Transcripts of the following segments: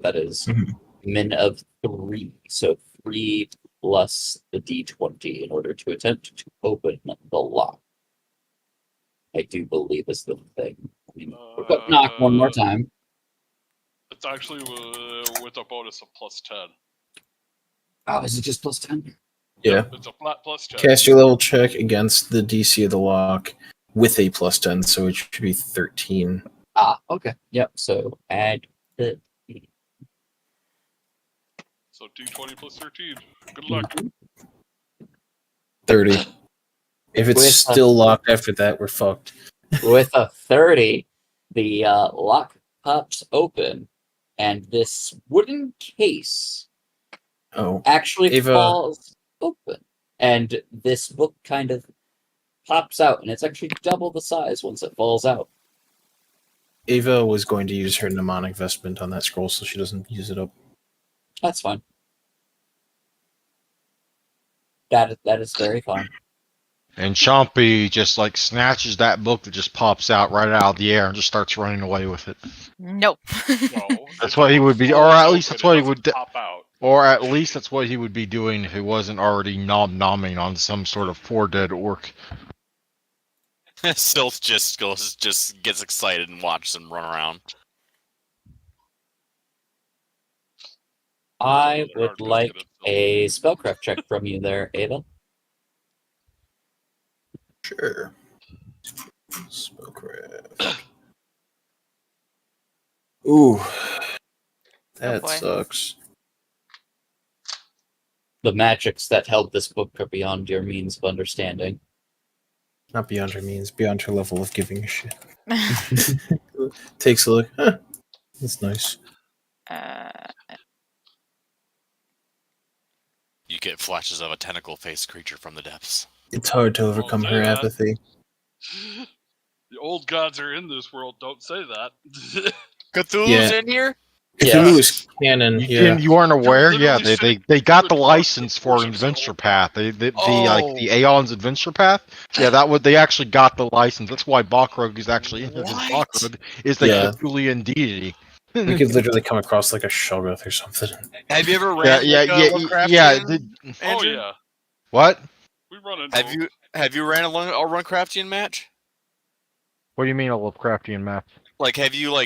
That is min of 3. So 3 plus the d20 in order to attempt to open the lock. I do believe is the thing. I mean, knock one more time. It's actually with a bonus of +10. Oh, is it just +10? Yeah. Yep, it's a flat +10. Cast your level check against the DC of the lock with a +10, so it should be 13. Ah, okay. Yep. So add the. So D20 plus 13. Good luck. 30. If it's still locked after that, we're fucked. With a 30, the lock pops open, and this wooden case actually falls open. And this book kind of pops out, and it's actually double the size once it falls out. Ava was going to use her mnemonic vestment on that scroll, so she doesn't use it up. That's fine. That is very fine. And Chompy just like snatches that book that just pops out right out of the air and just starts running away with it. Nope. Well, that's what he would be, or at least that's what he would. Pop out. Or at least that's what he would be doing if he wasn't already nom-nomming on some sort of 4-dead orc. Sylph just gets excited and watches him run around. I would like a spellcraft check from you there, Ava. Sure. Spellcraft. Ooh. That sucks. The magics that held this book are beyond your means of understanding. Not beyond her means, beyond her level of giving a shit. Takes a look. Huh. That's nice. You get flashes of a tentacle-faced creature from the depths. It's hard to overcome her apathy. The old gods are in this world. Don't say that. Cthulhu's in here? Cthulhu is canon. You aren't aware? Yeah, they got the license for an adventure path. The Aeon's adventure path. Yeah, they actually got the license. That's why Balrog is actually in this. Balrog is the Cthulhuan deity. We could literally come across like a Shoggoth or something. Have you ever ran Oh yeah. What? We run into Have you ran a Runecraftian match? What do you mean a Lovecraftian match? Like, have you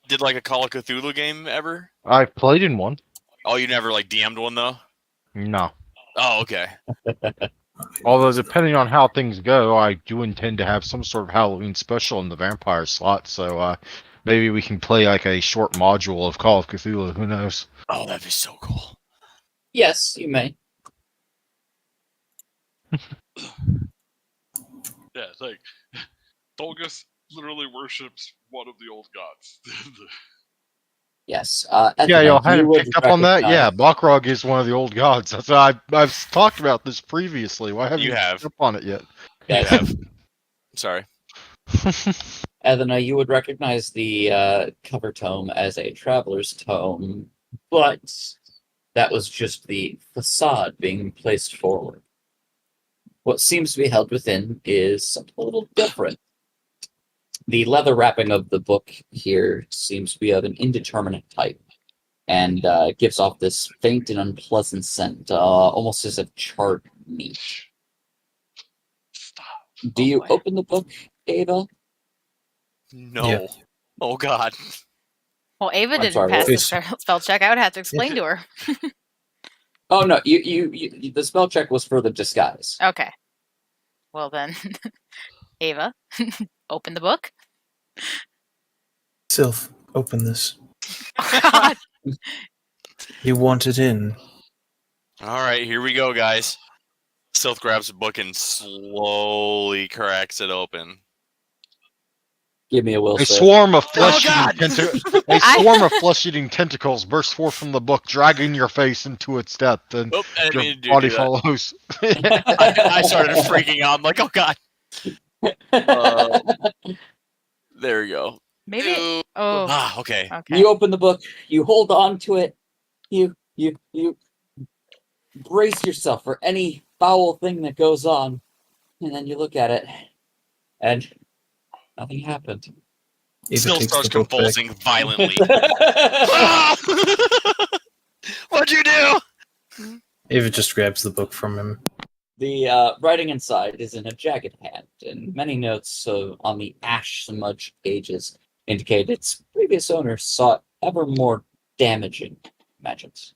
did a Call of Cthulhu game ever? I've played in one. Oh, you never DM'd one though? No. Oh, okay. Although depending on how things go, I do intend to have some sort of Halloween special in the vampire slot. So maybe we can play a short module of Call of Cthulhu. Who knows? Oh, that'd be so cool. Yes, you may. Yeah, Dolgus literally worships one of the old gods. Yes. Y'all hadn't picked up on that? Yeah, Balrog is one of the old gods. That's I've talked about this previously. Why haven't you picked up on it yet? Yeah, you have. Sorry. Edna, you would recognize the cover tome as a traveler's tome, but that was just the facade being placed forward. What seems to be held within is something a little different. The leather wrapping of the book here seems to be of an indeterminate type, and gives off this faint and unpleasant scent, almost as if charred meat. Do you open the book, Ava? No. Yeah. Oh, God. Well, Ava didn't pass the spell check. I would have to explain to her. Oh no, you the spell check was for the disguise. Okay. Well then, Ava, open the book. Sylph, open this. Oh, God. You want it in. All right, here we go, guys. Sylph grabs the book and slowly cracks it open. Give me a will save. A swarm of flesh-eating tentacles burst forth from the book, dragging your face into its depth, and your body follows. I started freaking out. I'm like, oh God. There we go. Maybe. Okay. You open the book. You hold on to it. You brace yourself for any foul thing that goes on, and then you look at it, and nothing happened. Ava Still takes starts the book back. convulsing violently. Ah! What'd you do? Ava just grabs the book from him. The writing inside is in a jagged hand, and many notes on the ash-smudged pages indicate its previous owner sought ever more damaging magics.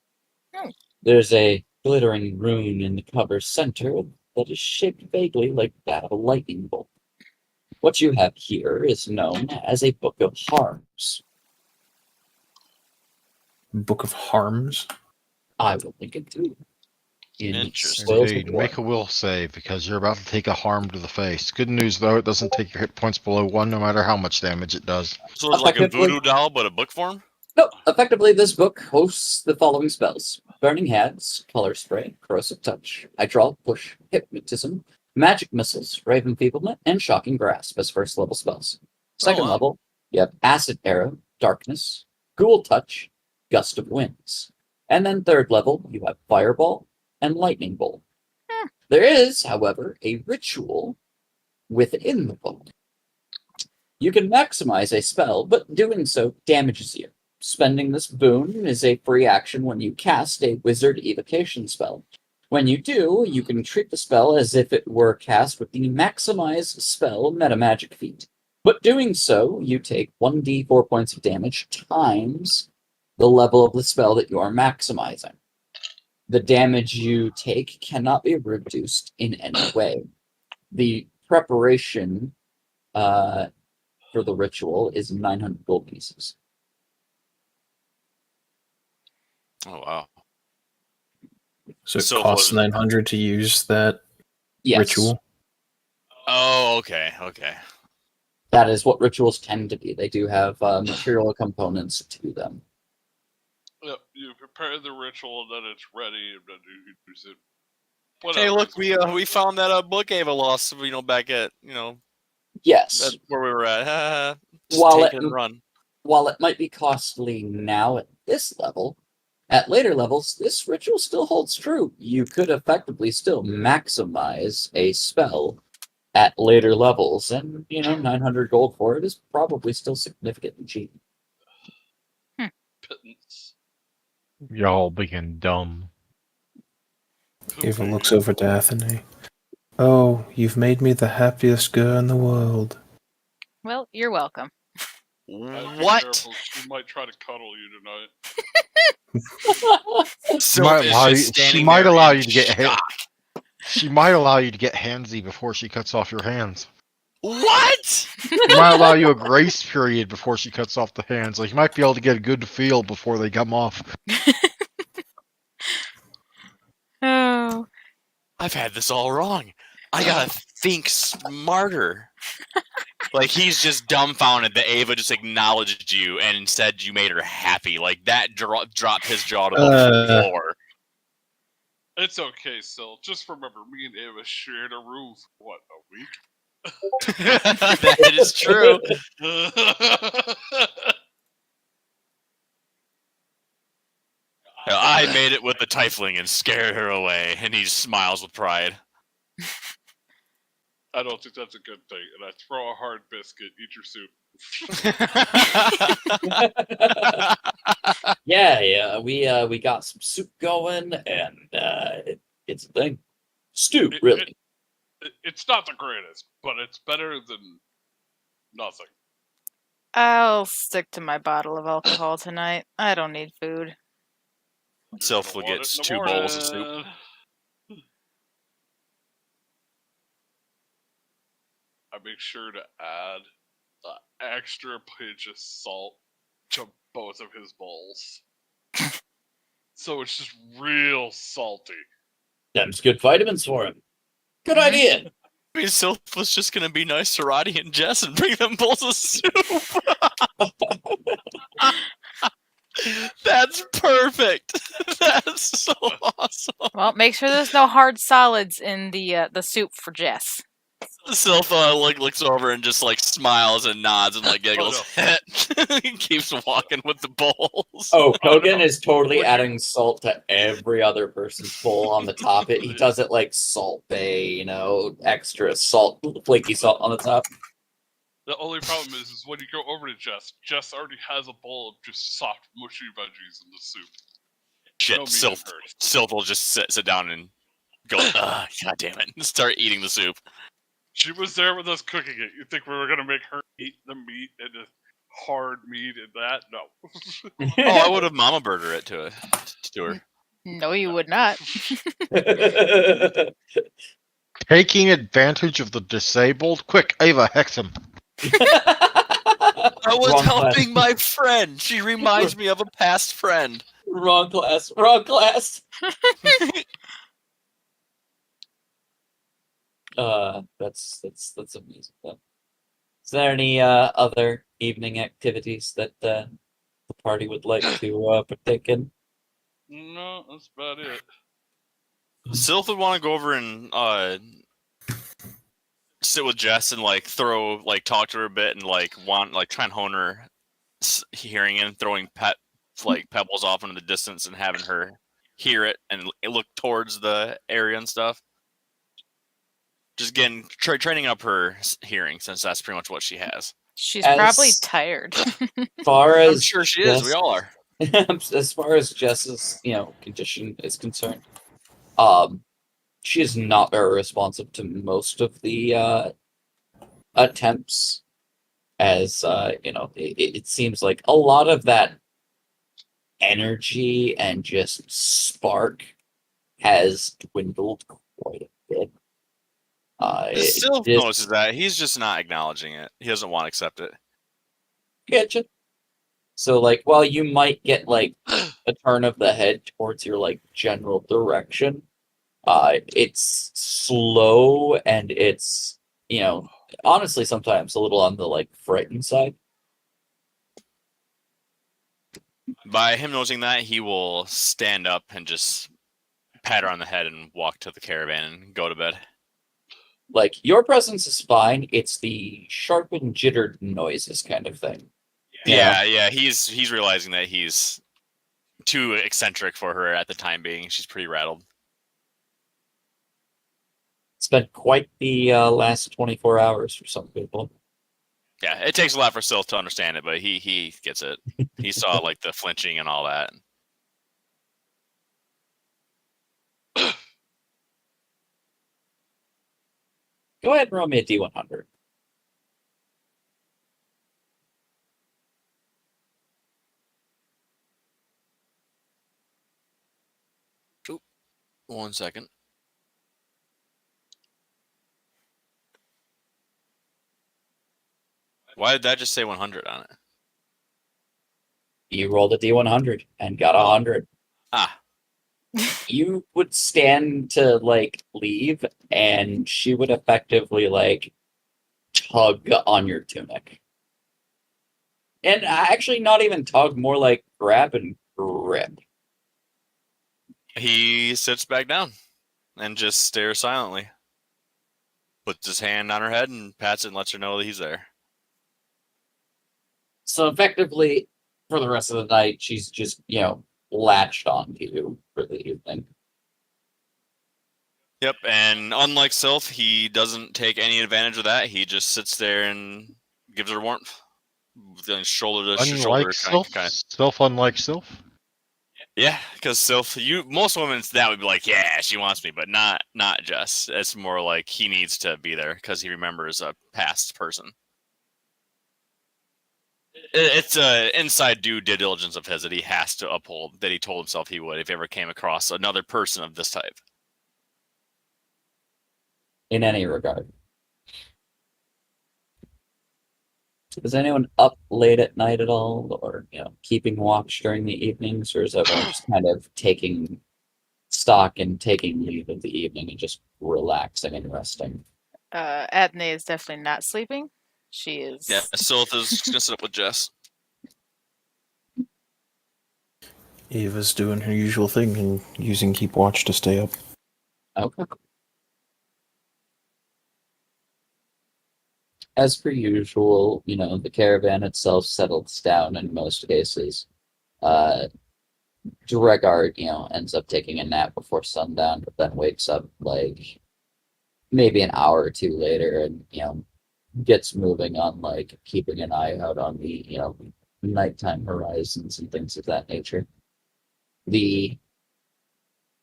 Hmm. There's a glittering rune in the cover's center that is shaped vaguely like that of a lightning bolt. What you have here is known as a Book of Harms. Book of Harms. I will link it to you. In Interesting. Spoils of Indeed. War. Make a will save because you're about to take a harm to the face. Good news though, it doesn't take your hit points below 1 no matter how much damage it does. So it's like a Effectively- voodoo doll, but a book form? No, effectively, this book hosts the following spells: Burning Hands, Color Spray, Corrosive Touch, Hydraulic Push, Hypnotism, Magic Missiles, Raven Feeblement, and Shocking Grasp as first level spells. Second wow. level, you have Acid Arrow, Darkness, Ghoul Touch, Gust of Winds. And then third level, you have Fireball and Lightning Bolt. There is, however, a ritual within the book. You can maximize a spell, but doing so damages you. Spending this boon is a free action when you cast a wizard evocation spell. When you do, you can treat the spell as if it were cast with the maximize spell metamagic feat. But doing so, you take 1d4 points of damage times the level of the spell that you are maximizing. The damage you take cannot be reduced in any way. The preparation for the ritual is 900 gold pieces. Oh wow. So it So costs was- 900 to use that Yes, ritual. Oh, okay, okay. that is what rituals tend to be. They do have material components to them. Yep, you prepare the ritual, and then it's ready, and then you use it. Hey, Whatever. look, we found that book Ava lost, back at Yes, that's where we were at. Just While take it- it and run. while it might be costly now at this level, at later levels, this ritual still holds true. You could effectively still maximize a spell at later levels, and 900 gold for it is probably still significantly cheap. Pittance. Y'all being dumb. Ava looks over to Athene. Oh, you've made me the happiest girl in the world. Well, you're welcome. Be What? careful, she might try to cuddle you tonight. Sylph might is allow just you- she standing might there allow in you to get hit. shock. She might allow you to get handsy before she cuts off your hands. What? She might allow you a grace period before she cuts off the hands. Like you might be able to get a good feel before they come off. Oh, I've had this all wrong. I gotta think smarter. Like he's just dumbfounded that Ava just acknowledged you and said you made her happy. Like that dropped his jaw to the floor. It's okay, Sil. Just remember, me and Ava shared a room for, what, a week? That is true. I made it with the Tiefling and scared her away, and he smiles with pride. I don't think that's a good thing. And I throw a hard biscuit, eat your soup. Yeah, we got some soup going, and it's a thing. Stew, really. It's not the greatest, but it's better than nothing. I'll stick to my bottle of alcohol tonight. I don't need food. Sylph Gonna want gets it in the 2 bowls of soup. morning. I make sure to add an extra pinch of salt to both of his bowls. So it's just real salty. Them's good vitamins for him. Good Mhm. idea. I mean, Sylph was just gonna be nice to Roddy and Jess and bring them bowls of soup. That's perfect. That's so awesome. Well, make sure there's no hard solids in the soup for Jess. Sylph looks over and just smiles and nods and giggles. He keeps walking with the bowls. Oh, Oh, Kogan no. is totally Would you- adding salt to every other person's bowl on the top. He does it like Salt Bay, extra salt, flaky salt on the top. The only problem is when you go over to Jess already has a bowl of just soft, mushy veggies in the soup. Shit, No meat in Sylph, hers. Sylph will just sit down and go, God damn it, and start eating the soup. She was there with us cooking it. You think we were gonna make her eat the meat and the hard meat and that? No. Oh, I would have mama burger it to her. No, you would not. Taking advantage of the disabled? Quick, Ava, hex him. I was Wrong helping class. my friend. She reminds me of a past friend. Wrong class. Wrong class. That's amazing. Is there any other evening activities that the party would like to partake in? No, that's about it. Sylph would want to go over and sit with Jess and talk to her a bit and try and hone her hearing and throwing pebbles off into the distance and having her hear it and look towards the area and stuff. Just again, training up her hearing since that's pretty much what she has. She's probably As tired. far I'm as sure she is. We Jess- all are. as far as Jess's condition is concerned, she is not very responsive to most of the attempts. As it seems like a lot of that energy and just spark has dwindled quite a bit. Sylph notices that. He's just not acknowledging it. He doesn't want to accept it. Getcha. So, while you might get, a turn of the head towards your, general direction, it's slow and it's, honestly sometimes a little on the, frightened side. By him noticing that, he will stand up and just pat her on the head and walk to the caravan and go to bed. Your presence is fine. It's the sharp and jittered noises kind of thing. Yeah. He's realizing that he's too eccentric for her at the time being. She's pretty rattled. It's been quite the last 24 hours for some people. Yeah, it takes a lot for Sylph to understand it, but he gets it. He saw the flinching and all that. Go ahead and roll me a D100. Oop. 1 second. Why did that just say 100 on it? You rolled a D100 and got 100. Ah. You would stand to leave, and she would effectively tug on your tunic. And actually, not even tug, more like grab and grip. He sits back down and just stares silently. Puts his hand on her head and pats it and lets her know that he's there. So effectively, for the rest of the night, she's just, latched onto you for the evening. Yep, and unlike Sylph, he doesn't take any advantage of that. He just sits there and gives her warmth. Shoulder to shoulder. Unlike Sylph? Sylph unlike Sylph? Yeah, because Sylph, most women that would be like, yeah, she wants me, but not Jess. It's more like he needs to be there because he remembers a past person. It's a inside due diligence of his that he has to uphold, that he told himself he would if he ever came across another person of this type. In any regard. Is anyone up late at night at all, or keeping watch during the evenings, or is everyone just kind of taking stock and taking leave of the evening and just relaxing and resting? Adne is definitely not sleeping. She is. Yeah, Sylph is gonna sit up with Jess. Ava's doing her usual thing and using Keep Watch to stay up. Okay. As per usual, the caravan itself settles down in most cases. Dregard, ends up taking a nap before sundown, but then wakes up maybe an hour or two later and, gets moving on like keeping an eye out on the nighttime horizons and things of that nature. The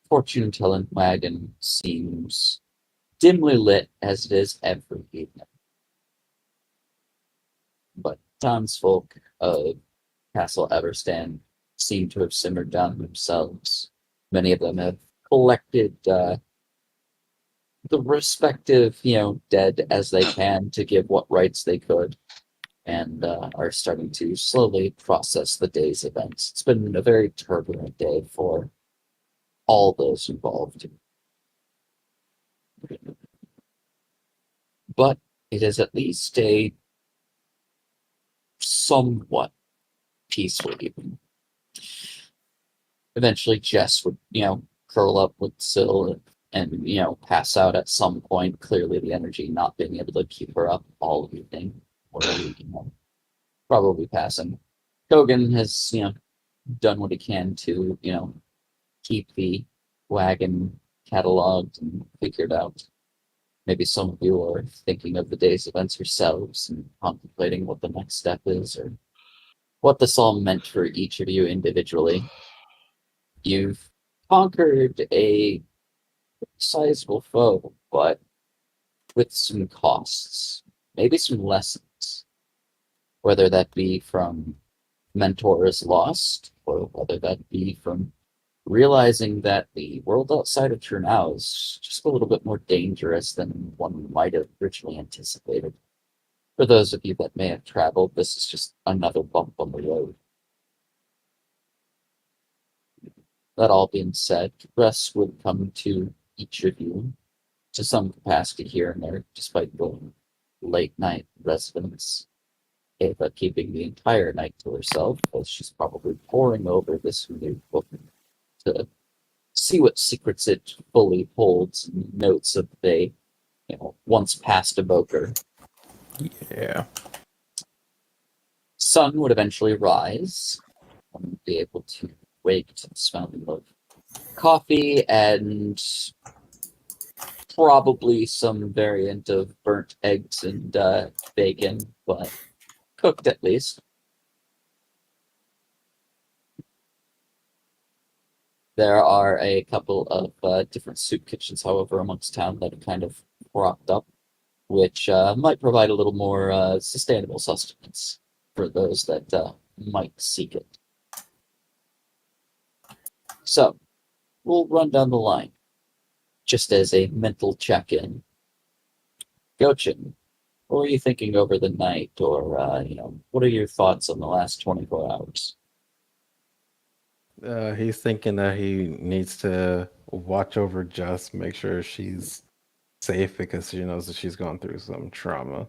fortune telling wagon seems dimly lit as it is every evening. But townsfolk of Castle Everstand seem to have simmered down themselves. Many of them have collected the respective, dead as they can to give what rights they could, and are starting to slowly process the day's events. It's been a very turbulent day for all those involved. But it is at least a somewhat peaceful evening. Eventually, Jess would, curl up with Syl and, pass out at some point. Clearly, the energy not being able to keep her up all evening, or, probably passing. Kogan has, done what he can to, keep the wagon cataloged and figured out. Maybe some of you are thinking of the day's events yourselves and contemplating what the next step is or what this all meant for each of you individually. You've conquered a sizable foe, but with some costs, maybe some lessons, whether that be from mentors lost or whether that be from realizing that the world outside of Turnau is just a little bit more dangerous than one might have originally anticipated. For those of you that may have traveled, this is just another bump on the road. That all being said, rest would come to each of you to some capacity here and there, despite the late night residence. Ava keeping the entire night to herself, as she's probably poring over this new book to see what secrets it fully holds, notes of a once past evoker. Yeah. Sun would eventually rise and be able to wake to the smell of coffee and probably some variant of burnt eggs and bacon, but cooked at least. There are a couple of different soup kitchens, however, amongst town that are kind of propped up, which might provide a little more sustainable sustenance for those that might seek it. So, we'll run down the line, just as a mental check-in. Gochin, what were you thinking over the night, or, what are your thoughts on the last 24 hours? He's thinking that he needs to watch over Jess, make sure she's safe because she knows that she's gone through some trauma.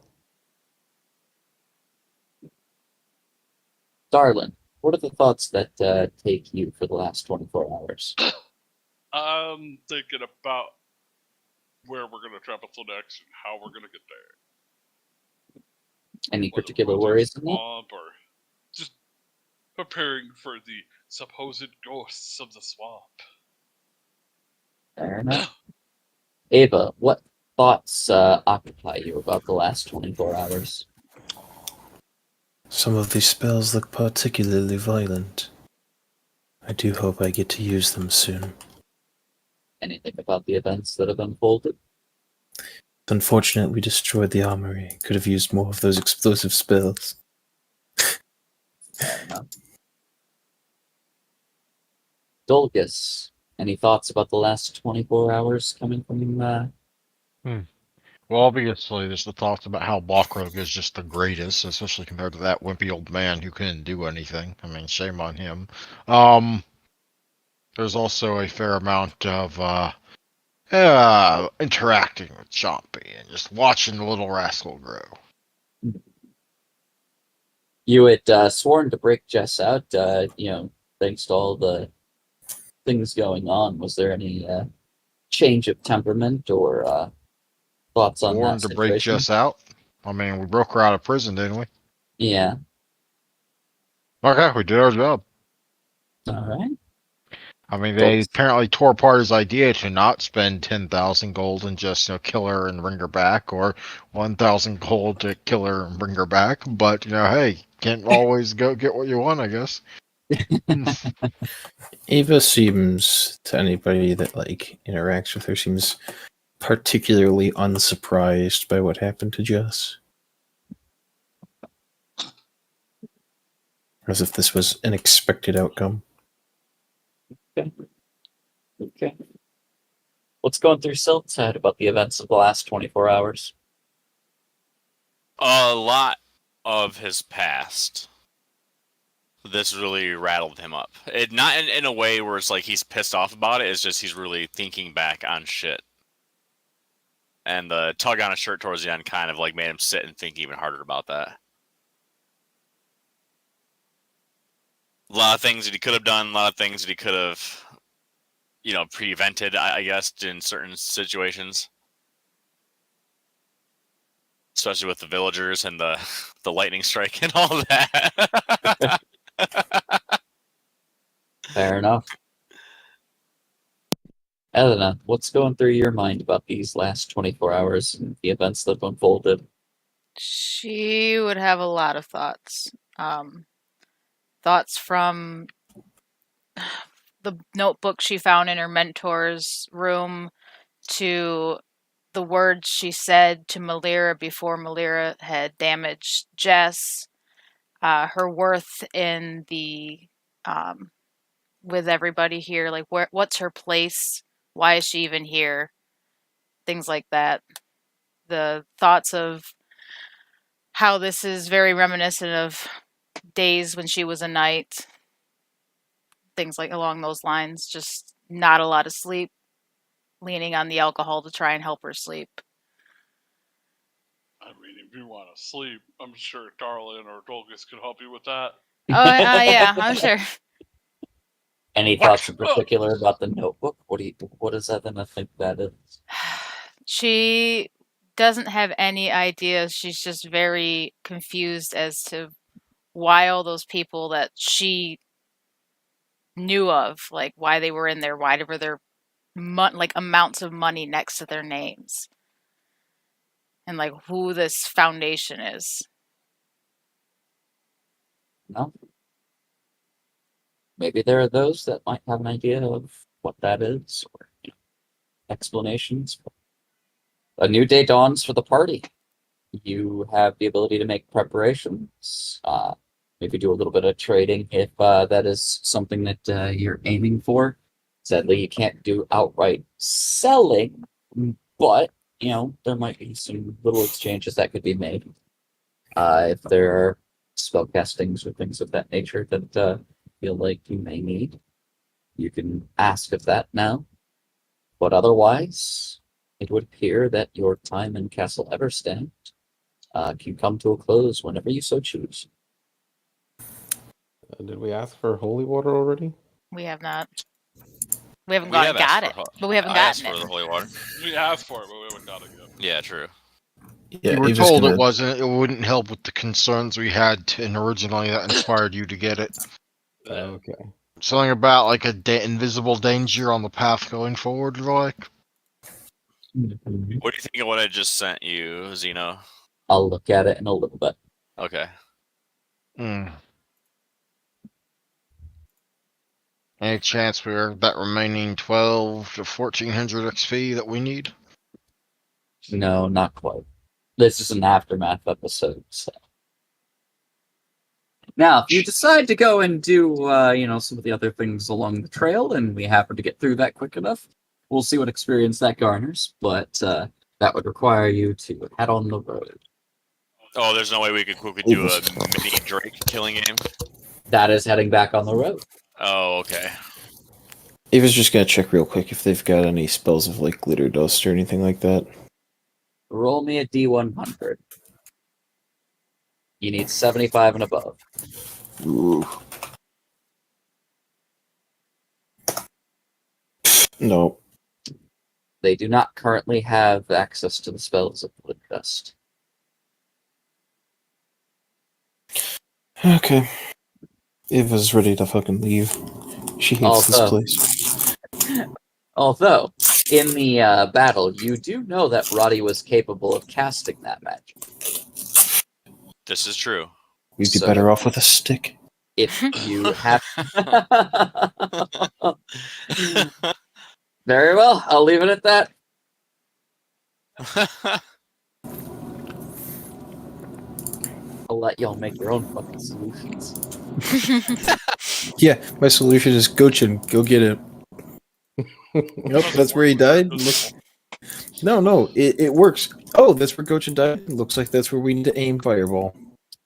Darlin, what are the thoughts that take you for the last 24 hours? I'm thinking about where we're going to travel to next and how we're going to get there. Any Whether particular we'll do worries in that? swamp or just preparing for the supposed ghosts of the swamp. Fair enough. Ava, what thoughts occupy you about the last 24 hours? Some of these spells look particularly violent. I do hope I get to use them soon. Anything about the events that have unfolded? It's unfortunate we destroyed the armory. Could have used more of those explosive spells. Fair enough. Dolgus, any thoughts about the last 24 hours coming from Well, obviously, there's the thoughts about how Balkrog is just the greatest, especially compared to that wimpy old man who couldn't do anything. I mean, shame on him. There's also a fair amount of interacting with Chompy and just watching the little rascal grow. You had sworn to break Jess out, thanks to all the things going on. Was there any change of temperament or thoughts on Sworn that to break situation? Jess out. I mean, we broke her out of prison, didn't we? Yeah. Okay, we did our job. All right. I mean, they apparently tore apart his idea to not spend 10,000 gold and just kill her and bring her back, or 1,000 gold to kill her and bring her back. But hey, can't always go get what you want, I guess. Ava seems, to anybody that interacts with her, seems particularly unsurprised by what happened to Jess. As if this was an expected outcome. Okay. What's going through Silt's head about the events of the last 24 hours? A lot of his past. This really rattled him up. It not in a way where it's like he's pissed off about it. It's just he's really thinking back on shit. And the tug on his shirt towards the end kind of made him sit and think even harder about that. A lot of things that he could have done. A lot of things that he could have, prevented. I guess in certain situations. Especially with the villagers and the lightning strike and all that. Fair enough. Elena, what's going through your mind about these last 24 hours and the events that have unfolded? She would have a lot of thoughts. Thoughts from the notebook she found in her mentor's room to the words she said to Malira before Malira had damaged Jess, her worth in the with everybody here, what's her place? Why is she even here? Things like that. The thoughts of how this is very reminiscent of days when she was a knight. Things along those lines. Just not a lot of sleep. Leaning on the alcohol to try and help her sleep. I mean, if you want to sleep, I'm sure Darlin or Dolgus could help you with that. Oh, yeah, I'm sure. Any thoughts in particular about the notebook? What does Elena think that is? She doesn't have any ideas. She's just very confused as to why all those people that she knew of, why they were in there, why were there amounts of money next to their names, and who this foundation is. No. Maybe there are those that might have an idea of what that is, or explanations. A new day dawns for the party. You have the ability to make preparations. Maybe do a little bit of trading if that is something that you're aiming for. Sadly, you can't do outright selling, but there might be some little exchanges that could be made. If there are spell castings or things of that nature that feel like you may need, you can ask of that now. But otherwise, it would appear that your time in Castle Everstand can come to a close whenever you so choose. Did we ask for holy water already? We have not. We haven't got it, but we haven't gotten for the it. holy water. We asked for it, but we haven't got it yet. Yeah, true. Yeah, You were Ava's told gonna- it wouldn't help with the concerns we had originally that inspired you to get it. Okay. Something about invisible danger on the path going forward, What do you think of what I just sent you, Zeno? I'll look at it in a little bit. Okay. Any chance we're that remaining 12 to 1400 XP that we need? No, not quite. This is an aftermath episode. So. Now, if you decide to go and do, some of the other things along the trail, and we happen to get through that quick enough, we'll see what experience that garners. But that would require you to head on the road. Oh, there's no way we could quickly do a mini Drake killing game? That is heading back on the road. Oh, okay. Ava's just gonna check real quick if they've got any spells of glitter dust or anything like that. Roll me a D100. You need 75 and above. Ooh. No. They do not currently have access to the spells of glitter dust. Okay. Ava's ready to fucking leave. She hates this place. Although, in the battle, you do know that Roddy was capable of casting that magic. This is true. We'd be So- better off with a stick. If you have... Very well, I'll leave it at that. I'll let y'all make your own fucking solutions. Yeah, my solution is Gochin. Go get it. Nope, that's where he died. Look. No, it works. Oh, that's where Gochin died. Looks like that's where we need to aim Fireball.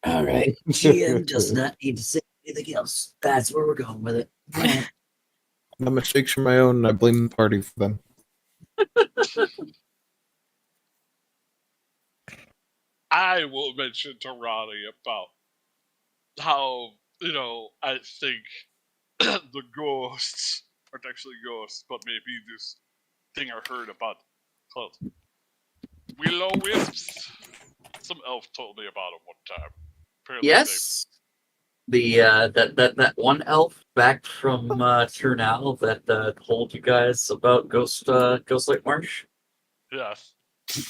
All right, GM does not need to say anything else. That's where we're going with it. My mistakes are my own, and I blame the party for them. I will mention to Ronnie about how, I think the ghosts aren't actually ghosts, but maybe this thing I heard about called Will-O-Wisps. Some elf told me about them one time. Apparently Yes, the that one elf back from Turnal that told you guys about Ghost Lake Marsh. Yes.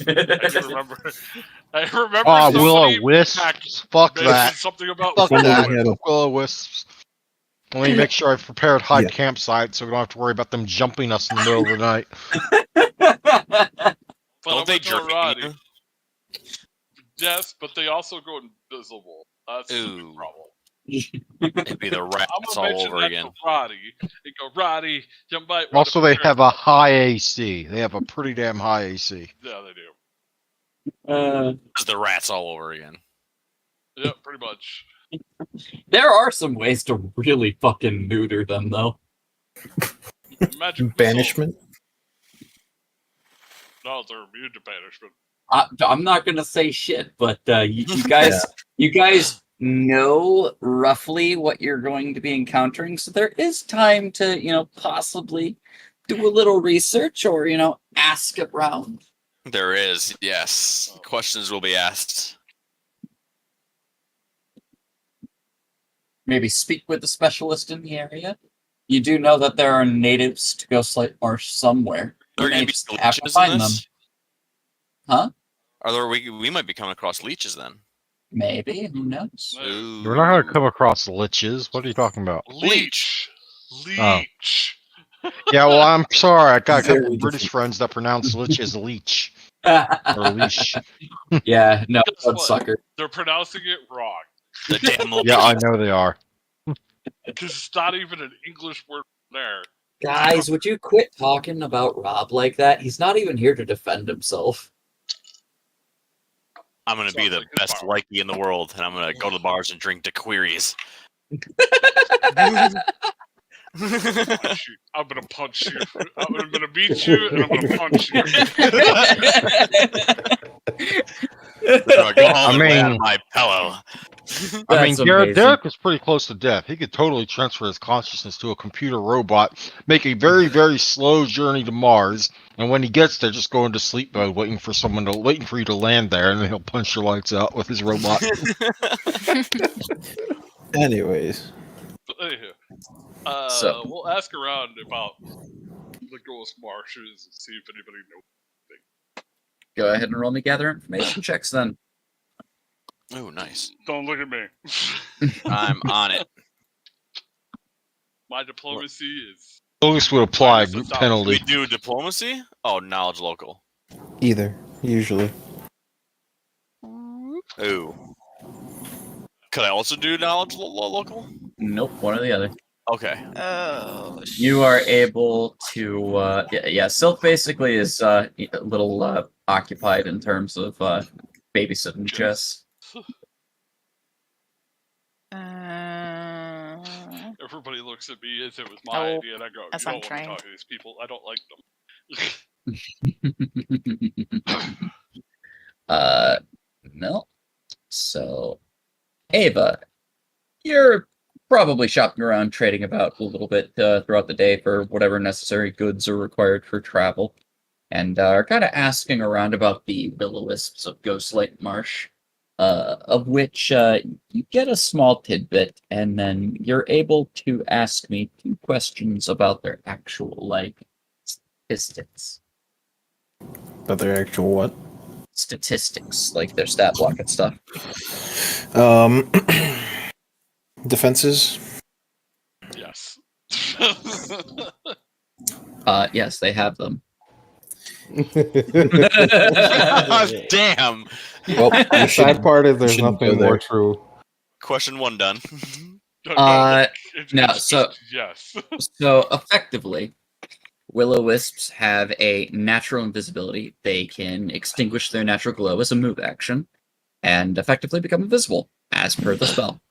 I do remember. I remember Oh, somebody Will-O-Wisps. Fuck mentioned that. something about Fuck Well, that. they had a- Fuck Will-O-Wisps. Let me make sure I've prepared hide Yeah. campsite so we don't have to worry about them jumping us in the middle of the night. But Don't I'm they with Ronnie. drain? Yes, but they also go invisible. That's the Ooh. big problem. It'd be the I'm rats gonna all mention over that again. to Roddy. And go, Roddy, you might want Also, to they prepare have a high AC. They have a pretty damn high AC. Yeah, they do. It's the rats all over again. Yeah, pretty much. There are some ways to really fucking neuter them, though. Magic missile. Banishment? No, they're immune to banishment. I'm not gonna say shit, but you guys know roughly what you're going to be encountering, so there is time to possibly do a little research or ask around. There is, yes. Questions will be asked. Maybe speak with a specialist in the area. You do know that there are natives to Ghost Lake Marsh somewhere. Are You there may going to be just have to leeches in find them. this? Huh? Are there? We might be coming across leeches then. Maybe. Who knows? Ooh. We're not going to come across liches. What are you talking about? Leech. Oh. Leech. Yeah, well, I'm sorry. I got a couple Very of British different. friends that pronounce lich as leech or leash. Yeah, no, Guess what? sucker. They're pronouncing it wrong. The damn leeches. Yeah, I know they are. Because it's not even an English word there. Guys, would you quit talking about Rob like that? He's not even here to defend himself. I'm going to be Sounds the like his best power. likey in the world, and I'm going to go to the bars and drink daiquiris. Punch you. I'm gonna punch you. I'm gonna beat you and I'm gonna punch you. Go home and lay mean- on my pillow. I mean, That's amazing. Derek is pretty close to death. He could totally transfer his consciousness to a computer robot, make a very, very slow journey to Mars, and when he gets there, just go into sleep mode, waiting for you to land there, and then he'll punch your lights out with his robot. Anyways. But anywho, So- we'll ask around about the ghost marshes and see if anybody knows. Go ahead and roll me gather information checks then. Oh, nice. Don't look at me. I'm on it. My diplomacy is Bonus would apply Minus group 1,000. penalty. We do diplomacy? Oh, knowledge local. Either, usually. Ooh. Could I also do knowledge local? Nope, one or the other. Okay. Oh, You are able to, yeah. Sylph basically is a little occupied in terms of babysitting Jess. everybody looks at me as it was my Oh, idea, and I go, that's "You don't want to untrained. talk to these people. I don't like them." No. So, Ava, you're probably shopping around, trading about a little bit throughout the day for whatever necessary goods are required for travel, and are kind of asking around about the will-o-wisps of Ghost Lake Marsh. of which you get a small tidbit, and then you're able to ask me 2 questions about their actual statistics. But their actual what? Statistics, like their stat block and stuff. Defenses. Yes. Yes, they have them. Damn. Well, you The should, sad part is there's shouldn't go nothing more there. true. Question 1 done. No, it's so- just yes. So effectively, will-o-wisps have a natural invisibility. They can extinguish their natural glow as a move action, and effectively become invisible, as per the spell.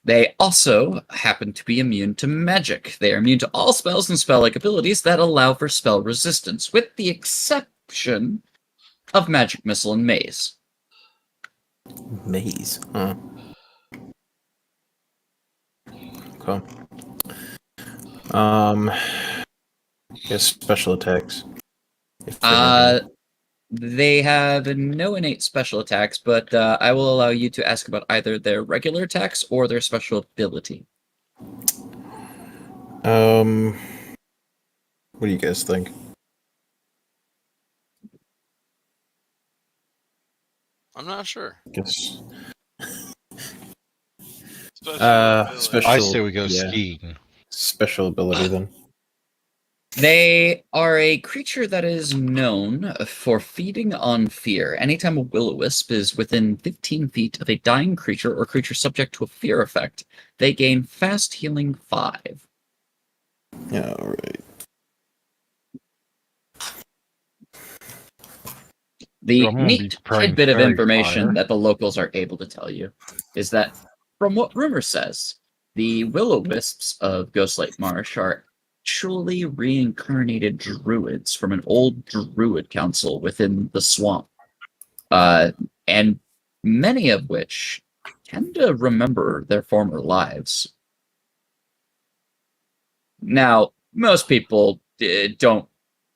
They also happen to be immune to magic. They are immune to all spells and spell-like abilities that allow for spell resistance, with the exception of Magic Missile and Maze. Maze. Huh. Okay. Guess special attacks. If they have any. They have no innate special attacks, but I will allow you to ask about either their regular attacks or their special ability. What do you guys think? I'm not sure. Guess. Special Special. I say we go yeah. skiing. Special ability then. They are a creature that is known for feeding on fear. Anytime a will-o-wisp is within 15 feet of a dying creature or creature subject to a fear effect, they gain fast healing 5. Yeah, all right. The I'm gonna be neat praying tidbit of fairy information fire. that the locals are able to tell you is that, from what rumor says, the will-o-wisps of Ghostlight Marsh are actually reincarnated druids from an old druid council within the swamp, and many of which tend to remember their former lives. Now, most people don't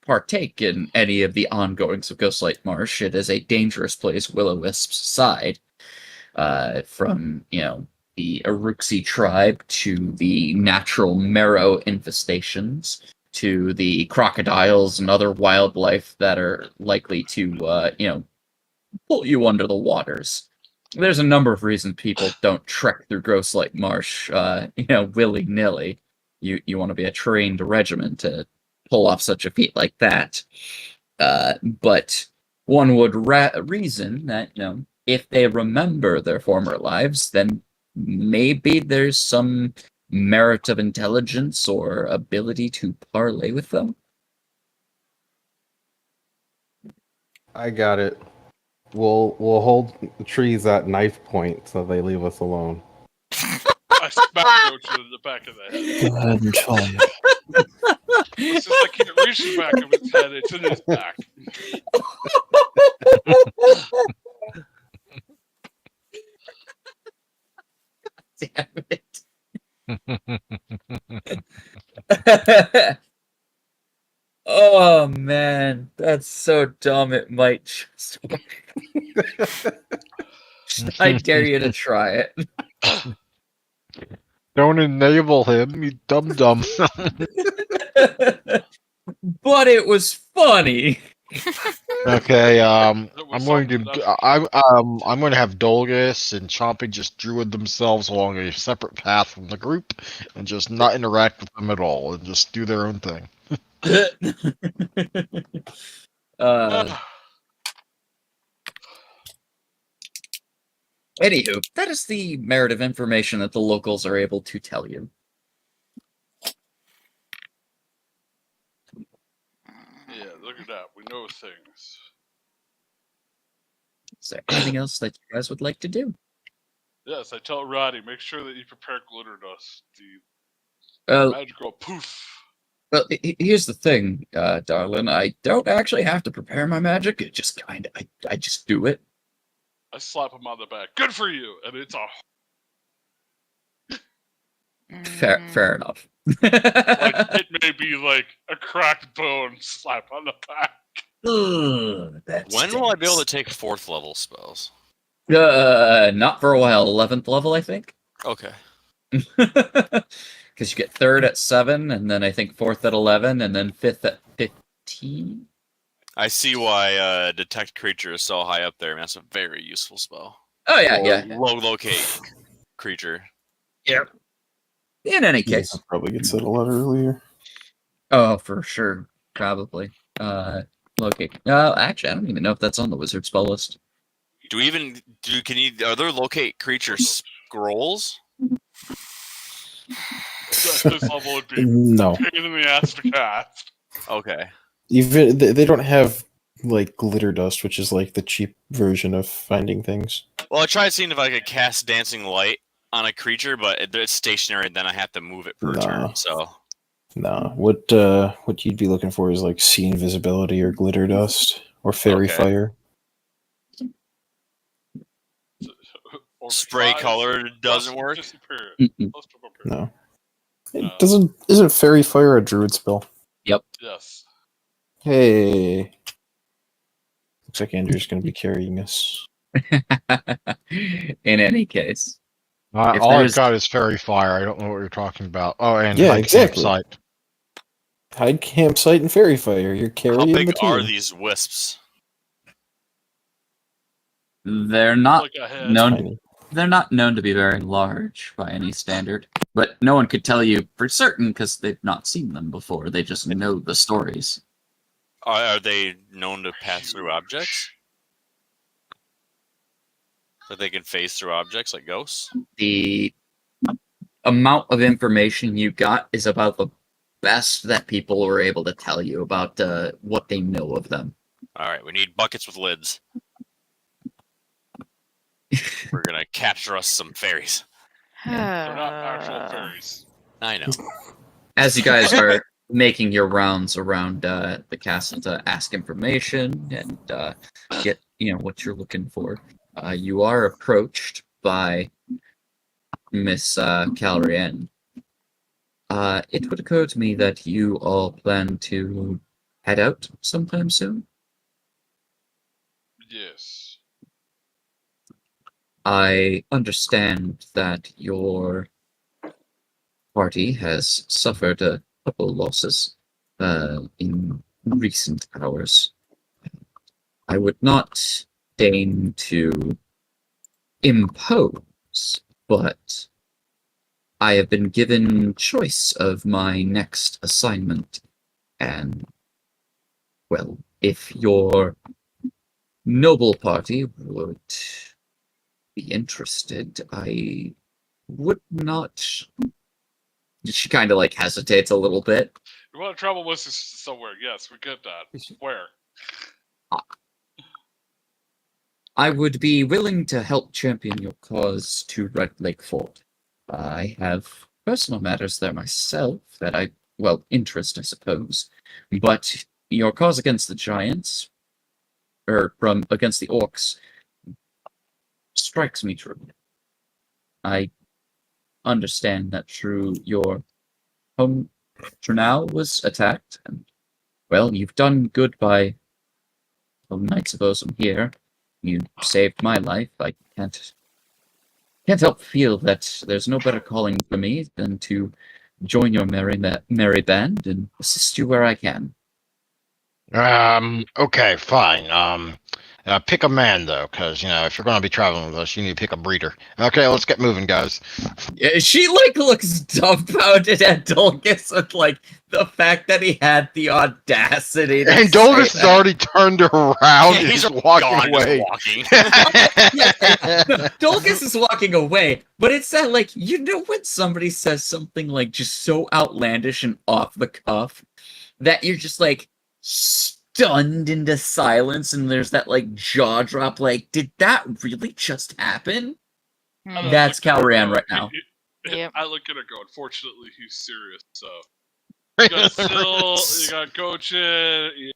partake in any of the ongoings of Ghostlight Marsh. It is a dangerous place, will-o-wisps side, from, the Aruxi tribe to the natural marrow infestations to the crocodiles and other wildlife that are likely to, pull you under the waters. There's a number of reasons people don't trek through Ghostlight Marsh, willy-nilly. You want to be a trained regiment to pull off such a feat like that. But one would reason that, if they remember their former lives, then maybe there's some merit of intelligence or ability to parlay with them. I got it. We'll hold the trees at knife point so they leave us alone. I smacked Gochu in the back of the head. Go ahead and try it. It's just I can't reach the back of his head, it's in his back. Damn it. Oh man, that's so dumb it might just I dare you to try it. Don't enable him, you dumb dumb. But it was funny. Okay, I'm There was going to something I'm going to have Dolgus and Chompy just druid themselves along a separate path from the group and just not interact with them at all and just do their own thing. Anywho, that is the merit of information that the locals are able to tell you. Yeah, look at that. We know things. Is there anything else that you guys would like to do? Yes, I tell Roddy, make sure that you prepare glitter dust. The magical poof. Well, here's the thing, darling. I don't actually have to prepare my magic. It just I just do it. I slap him on the back. Good for you! And it's a Fair enough. like it may be like a cracked bone slap on the back. Ugh, that When will I be able to stinks. take 4th level spells? Not for a while. 11th level, I think. Okay. Because you get 3rd at 7, and then I think 4th at 11, and then 5th at 15. I see why detect creature is so high up there. Man, that's a very useful spell. Oh yeah, Or yeah. locate creature. Yep. In any Yeah, case, probably gets it a lot earlier. oh for sure, probably. Locate. Actually, I don't even know if that's on the wizard spell list. Do we even are there locate creature scrolls? At this level would be No, pain in the ass to cast. Okay. even they don't have like glitter dust, which is like the cheap version of finding things. Well, I tried seeing if I could cast dancing light on a creature, but it's stationary, and then I have to move it per Nah. turn. So Nah, what you'd be looking for is like see invisibility or glitter dust or fairy Okay. fire. Or spray five, color doesn't work. disappear. Mm-mm. Most of them appear. No, it No. doesn't. Isn't fairy fire a druid spell? Yes. Hey, looks like Andrew's going to be carrying us. In any case, If All I've there's- got is fairy fire. I don't know what you're talking about. Oh, and Yeah, hide exactly. campsite. Hide campsite and fairy fire. You're How carrying big the team. are these wisps? they're not Like a head. known. Tiny. They're not known to be very large by any standard, but no one could tell you for certain because they've not seen them before. They just know the stories. Are they known to pass through objects? So they can phase through objects like ghosts? The amount of information you got is about the best that people were able to tell you about what they know of them. Alright, we need buckets with lids. We're gonna capture us some fairies. They're not actual fairies. I know. As you guys are making your rounds around the castle to ask information and get what you're looking for, you are approached by Miss Calrienne. It would occur to me that you all plan to head out sometime soon. Yes. I understand that your party has suffered a couple losses in recent hours. I would not deign to impose, but I have been given choice of my next assignment, and, well, if your noble party would be interested, I would not. She kind of like hesitates a little bit. You want to travel with us somewhere? Yes, we get that. Where? I would be willing to help champion your cause to Red Lake Fort. I have personal matters there myself that interest, I suppose. But your cause against the giants, or against the orcs, strikes me true. I understand that your home Trinal was attacked, and, well, you've done good by the Knights of Osum here. You saved my life. I can't help feel that there's no better calling for me than to join your merry band and assist you where I can. Okay, fine. Pick a man though, because if you're going to be traveling with us, you need to pick a breeder. Okay, let's get moving, guys. She looks dumbfounded at Dolgus with the fact that he had the audacity to And say Dolgus has that. already turned around and He's he's walking gone, away. just walking. No, Dolgus is walking away, but it's that when somebody says something just so outlandish and off the cuff that you're just stunned into silence, and there's that jaw drop, did that really just happen? I don't That's look at her Calrian going, right now. Yep. I look at her going, fortunately, he's serious, so. You got Syl, you got Gochin,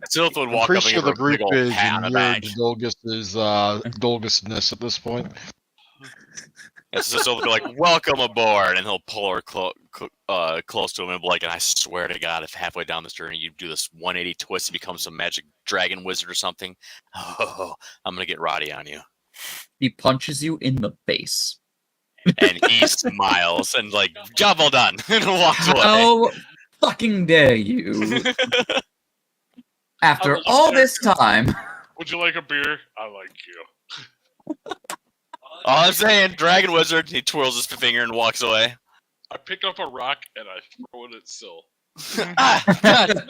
Sylph would I'm walk pretty up and sure give her the a group big old is pat on the inured back. to Dolgus's Dolgusness at this point. And so Sylph will be like, "Welcome aboard," and he'll pull her close to him and be like, "And I swear to God, if halfway down this journey you do this 180 twist and become some magic dragon wizard or something, oh, I'm gonna get Roddy on you." He punches you in the face. And he smiles and like, "Job well done," and walks away. How fucking dare you? After all this time. Would you like a beer? I like you. All I'm saying, dragon wizard. He twirls his finger and walks away. I pick up a rock and I throw it at Syl. Ah, God.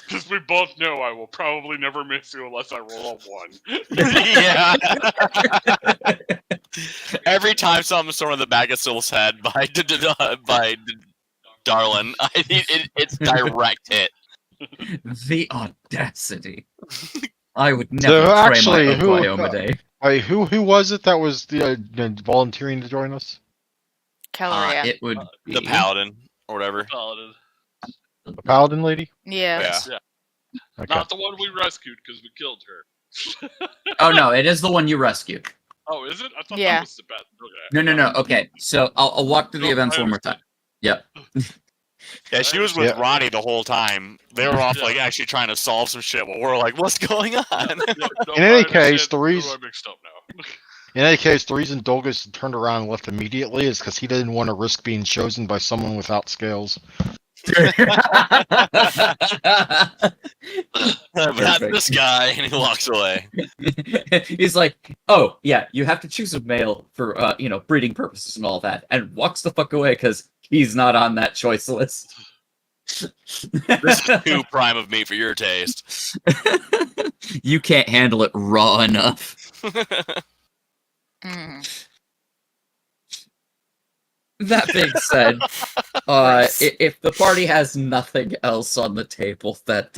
Because we both know I will probably never miss you unless I roll a 1. Yeah. Every time something's thrown in the back of Syl's head by Darlin, it's direct hit. The audacity. I would So never betray actually, my who- Oklahoma Who was it that was volunteering to join us? Caloria. It would be The paladin or whatever. Paladin. The paladin lady? Yeah. Yeah. Okay. Not the one we rescued because we killed her. Oh no, it is the one you rescued. Oh, is it? I thought Yeah. that was the bad. Okay. No. Okay, so I'll walk through the No, events I one more time. Yep. Yeah, she was with Yeah. Ronnie the whole time. They were off Yeah. like actually trying to solve some shit. While we're like, "What's going on?" Yeah, no, In any I case, understand the who reason- I mixed up now. In any case, the reason Dolgus turned around and left immediately is because he didn't want to risk being chosen by someone without scales. But not Perfect. this guy, and he walks away. He's like, "Oh yeah, you have to choose a male for breeding purposes and all that," and walks the fuck away because he's not on that choice list. This is too prime of meat for your taste. You can't handle it raw enough. Mm. That being said, if the party has nothing else on the table that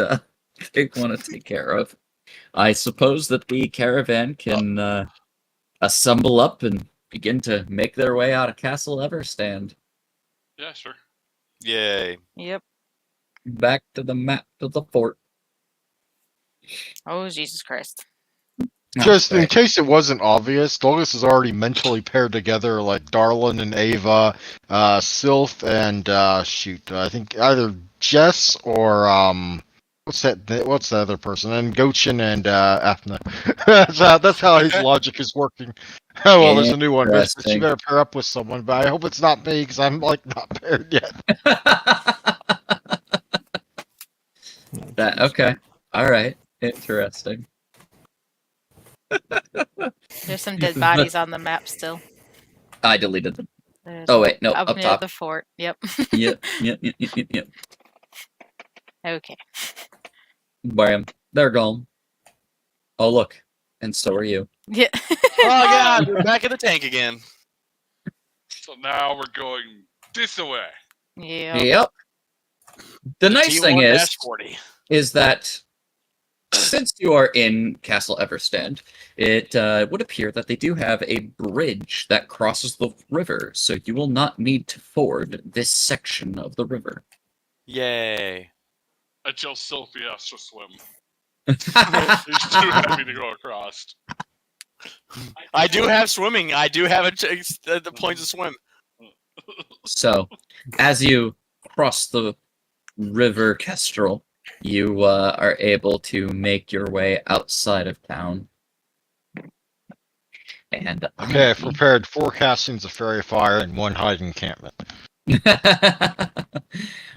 they want to take care of, I suppose that the caravan can assemble up and begin to make their way out of Castle Everstand. Yeah, sure. Yay. Yep. Back to the map to the fort. Oh, Jesus Christ. Just in Okay. case it wasn't obvious, Dolgus is already mentally paired together like Darlin and Ava, Sylph and I think either Jess or what's the other person? And Gochin and Athna. That's how his logic is working. Oh well, there's a new one. But you Interesting. better pair up with someone, but I hope it's not me because I'm like not paired yet. Okay. All right. Interesting. There's some dead bodies on the map still. I deleted them. There's Oh wait, no, up up near top. the fort. Yep. Yep. Okay. Bam. They're gone. Oh look, and so are you. Yeah. Oh God, we're back in the tank again. So now we're going this way. Yeah. Yep. The nice thing T1-40. is that since you are in Castle Everstand, it would appear that they do have a bridge that crosses the river, so you will not need to ford this section of the river. Yay. Until Sophie has to swim. He's too happy to go across. I do have swimming. I do have the points to swim. So, as you cross the river Kestrel, you are able to make your way outside of town. And Okay, I've prepared 4 castings of Fairy Fire and 1 hide encampment.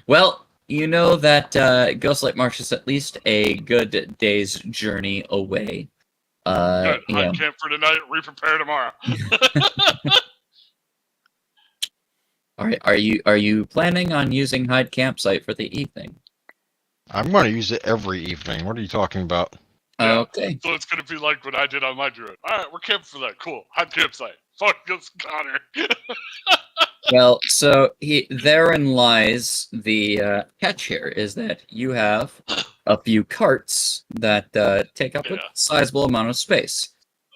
Well, you know that Ghostlight Marsh is at least a good day's journey away. Good. You know. I camp for tonight. Re-prepare tomorrow. All right, are you planning on using Hyde Campsite for the evening? I'm going to use it every evening. What are you talking about? Yeah. Okay. So it's gonna be like what I did on my druid. All right, we're camping for that. Cool. Hot campsite. Fuck this, Connor. Well, so therein lies the catch here, is that you have a few carts that take up a Yeah. sizable amount of space.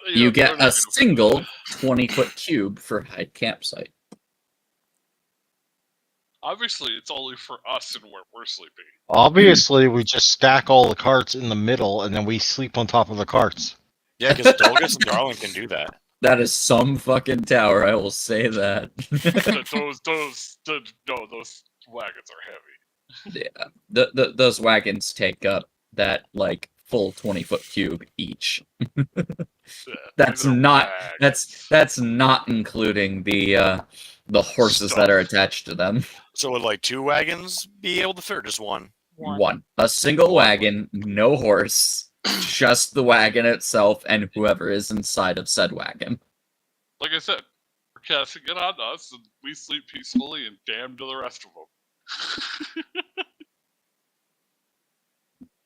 Yeah, You we're get not a gonna- single 20-foot cube for Hyde Campsite. Obviously, it's only for us and where we're sleeping. Obviously, we just stack all the carts in the middle and then we sleep on top of the carts. Yeah, because Dolgus and Darlin can do that. That is some fucking tower, I will say that. Those wagons are heavy. Yeah, those wagons take up that like full 20-foot cube each. Yeah, That's these are not wagons. that's not including the horses that are Stuff. attached to them. So would like 2 wagons be able to fit, or just one? One. A single One. wagon, no horse, just the wagon itself and whoever is inside of said wagon. Like I said, we're casting it on us, and we sleep peacefully, and damn to the rest of them.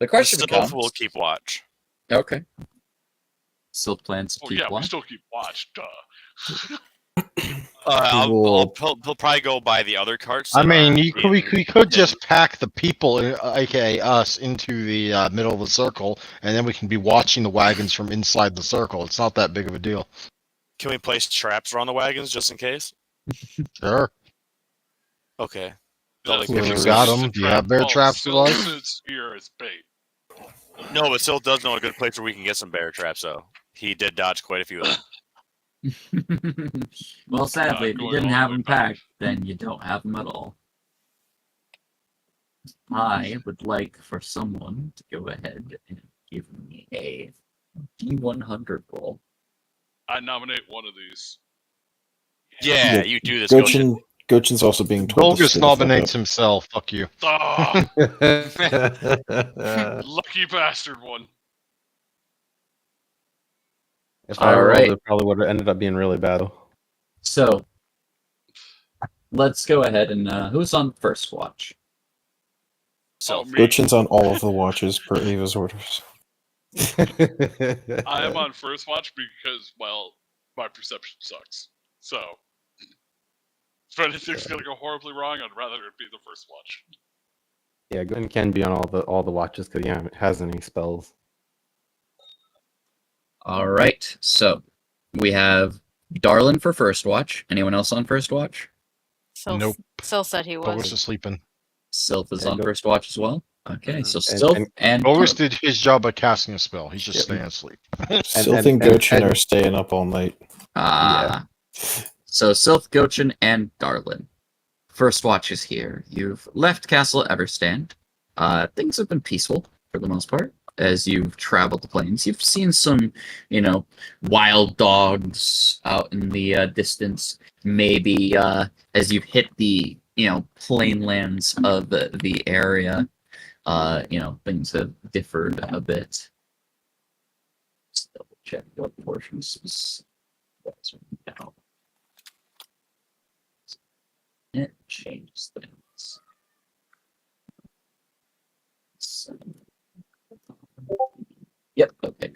The question Still becomes, will keep watch. okay. Still plans to Oh keep yeah, we watch? still keep watch. Duh. He'll probably go by the other carts. I that mean, aren't we being could just hidden. pack the people, aka us, into the middle of the circle, and then we can be watching the wagons from inside the circle. It's not that big of a deal. Can we place traps around the wagons just in case? Sure. Okay. Yes, Well, If you There's got just a them, do you have bear called traps with us? Silver's Spear as bait. No, but Sil does know a good place where we can get some bear traps, though. He did dodge quite a few of them. Well, sadly, if you Going didn't all have the way them back. packed, then you don't have them at all. I would like for someone to go ahead and give me a D100 roll. I nominate one of these. Yeah, Yeah, you do this, Goshen. Gochin's also being told to Dolgus stay the fuck nominates up. himself. Fuck you. Oh, lucky bastard one. If I All rolled, right. it probably would have ended up being really bad. So, let's go ahead and who's on first watch? So, me. Gochin's on all of the watches per Ava's orders. I am on first watch because, well, my perception sucks. So, if anything's gonna go horribly wrong, I'd rather it be the first watch. Yeah, Gwen can be on all the watches because he has any spells. All right. So, we have Darlin for first watch. Anyone else on first watch? Nope. Sil said he Dolgus was. is sleeping. Sylph is Yeah, on go- first watch as well. Okay, Mhm. so Sylph and Dolgus did his job by casting a spell. He's just Yep. staying asleep. Sylph and Gochin are staying up all night. Ah. So Sylph, Gochin, and Darlin. First watch is here. You've left Castle Everstand. Things have been peaceful for the most part as you've traveled the plains. You've seen some, wild dogs out in the distance. Maybe as you've hit the, plainlands of the area, things have differed a bit. Let's double check what portions now. It changes things. So, yep, okay.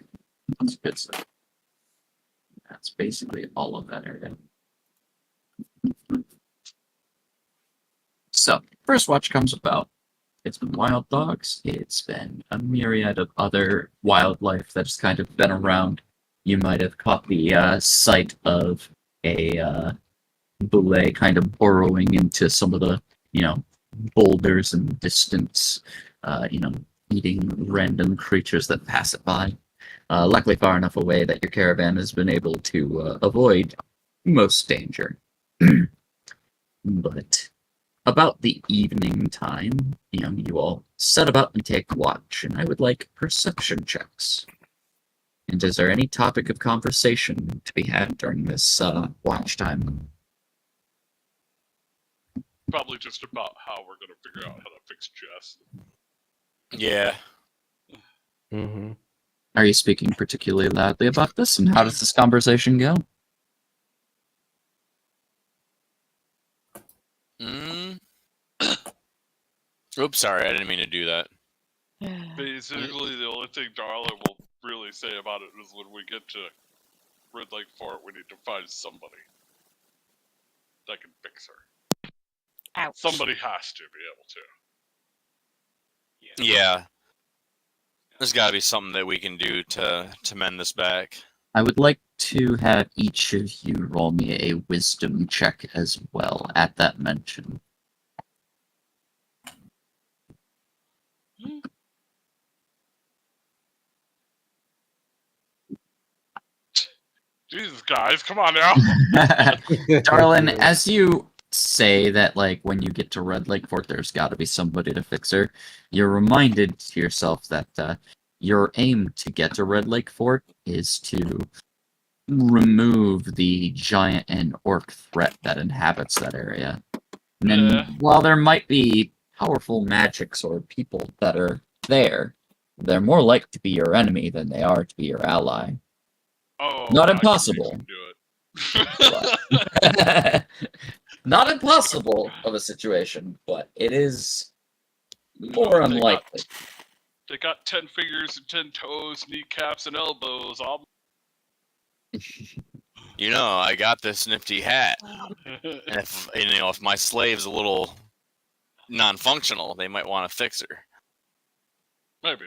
That's good stuff. That's basically all of that area. So, first watch comes about. It's been wild dogs. It's been a myriad of other wildlife that's kind of been around. You might have caught the sight of a boulet kind of burrowing into some of the, boulders in the distance, eating random creatures that pass it by. Luckily far enough away that your caravan has been able to avoid most danger. But about the evening time, you all set about and take watch, and I would like perception checks. And is there any topic of conversation to be had during this watch time? Probably just about how we're gonna figure out how to fix Jess. yeah. Mm-hmm. Are you speaking particularly loudly about this, and how does this conversation go? Oops, sorry, I didn't mean to do that. Basically, the only thing Darla will really say about it is when we get to Red Lake Fort, we need to find somebody that can fix her. Ouch. Somebody has to be able to. Yeah. There's got to be something that we can do to mend this back. I would like to have each of you roll me a wisdom check as well at that mention. Jesus, guys, come on now. Darlin, as you say that, like, when you get to Red Lake Fort, there's got to be somebody to fix her, you're reminded to yourself that your aim to get to Red Lake Fort is to remove the giant and orc threat that inhabits that area. And then, Yeah. while there might be powerful magics or people that are there, they're more likely to be your enemy than they are to be your ally. Oh, Not I can impossible. make you do it. Not impossible of a situation, but it is more unlikely. They got 10 fingers and 10 toes, kneecaps and elbows. You know, I got this nifty hat, and if my slave's a little non-functional, they might want to fix her. Maybe.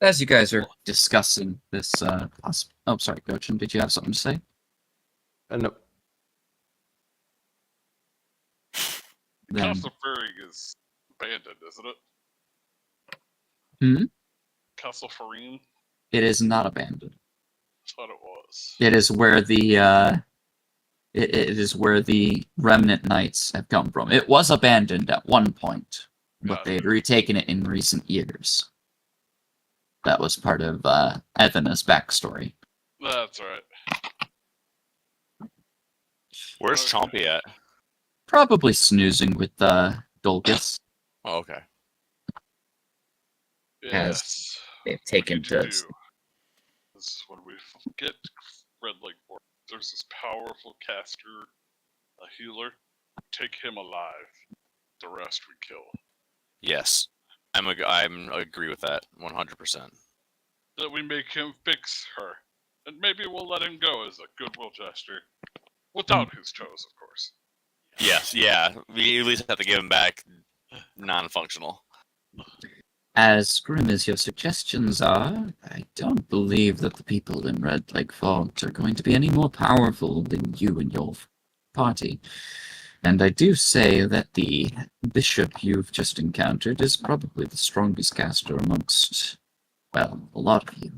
As you guys are discussing this, oh, sorry, Gochin, did you have something to say? No. Then, Castle Ferring is abandoned, isn't it? Hmm? Castle Ferring? it is not abandoned. I thought it was. It is where the it is where the remnant knights have come from. It was abandoned at one point, but Got they had it. retaken it in recent years. That was part of Ethena's backstory. That's right. Where's Chompy at? Probably snoozing with Dolgus. Oh, okay. Yes. They've What we taken need to to. do is when we get Red Lake Fort, there's this powerful caster, a healer. Take him alive. The rest we kill. Yes, I'm agree with that 100%. That we make him fix her, and maybe we'll let him go as a goodwill gesture, without his toes, of course. Yes, yeah. We at least have to give him back non-functional. As grim as your suggestions are, I don't believe that the people in Red Lake Fort are going to be any more powerful than you and your party. And I do say that the bishop you've just encountered is probably the strongest caster amongst, well, a lot of you.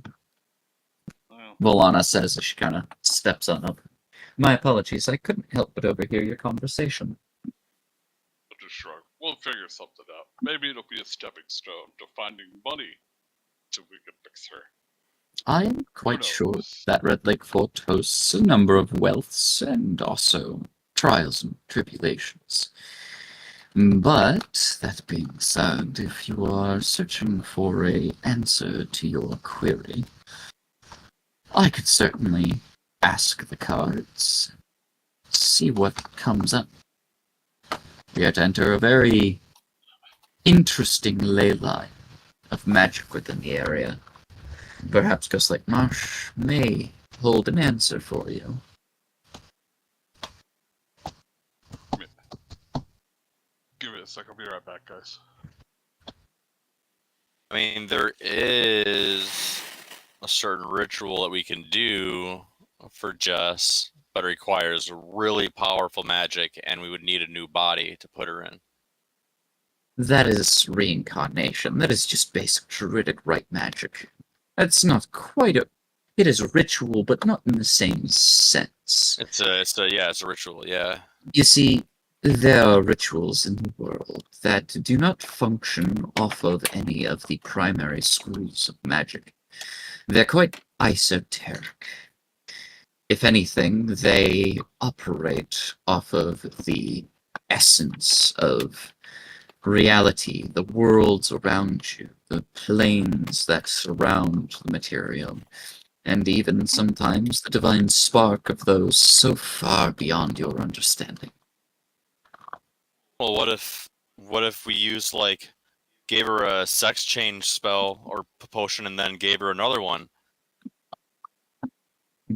Well, Volana says as she kind of steps on up. My apologies, I couldn't help but overhear your conversation. I'll just shrug. We'll figure something out. Maybe it'll be a stepping stone to finding money so we can fix her. I am quite sure knows? that Red Lake Fort hosts a number of wealths and also trials and tribulations. But, that being said, if you are searching for an answer to your query, I could certainly ask the cards, see what comes up. We are to enter a very interesting ley line of magic within the area. Perhaps Ghost Lake Marsh may hold an answer for you. Give me a sec. I'll be right back, guys. I mean, there is a certain ritual that we can do for Jess, but it requires really powerful magic, and we would need a new body to put her in. That is reincarnation. That is just basic druidic rite magic. That's not quite a... It is a ritual, but not in the same sense. It's a ritual, yeah. You see, there are rituals in the world that do not function off of any of the primary schools of magic. They're quite esoteric. If anything, they operate off of the essence of reality, the worlds around you, the planes that surround the material, and even sometimes the divine spark of those so far beyond your understanding. Well, what if we used, gave her a sex change spell or potion and then gave her another one?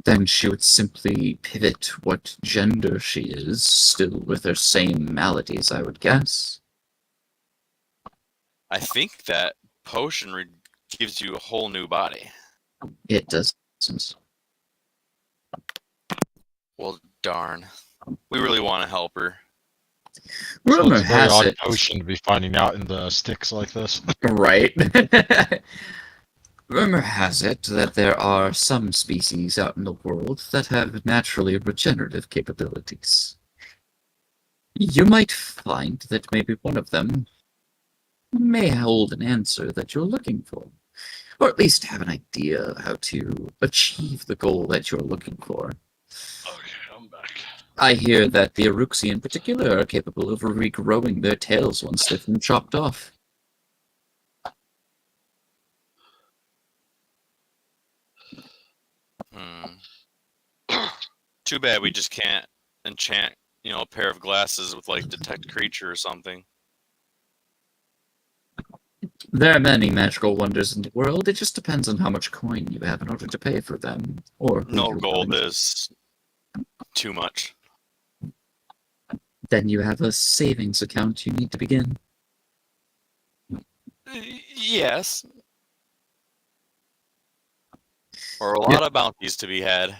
Then she would simply pivot what gender she is, still with her same maladies, I would guess. I think that potion gives you a whole new body. It doesn't. Well, darn. We really want to help her. So Rumor it's a very has odd it, potion to be finding out in the sticks like this. right? Rumor has it that there are some species out in the world that have naturally regenerative capabilities. You might find that maybe one of them may hold an answer that you're looking for, or at least have an idea how to achieve the goal that you're looking for. Okay, I'm back. I hear that the Aruxi in particular are capable of regrowing their tails once they've been chopped off. Too bad we just can't enchant, a pair of glasses with like detect creature or something. There are many magical wonders in the world. It just depends on how much coin you have in order to pay for them, or who No you're gold willing to- is too much. Then you have a savings account you need to begin. Yes. Or a lot of bounties to be had.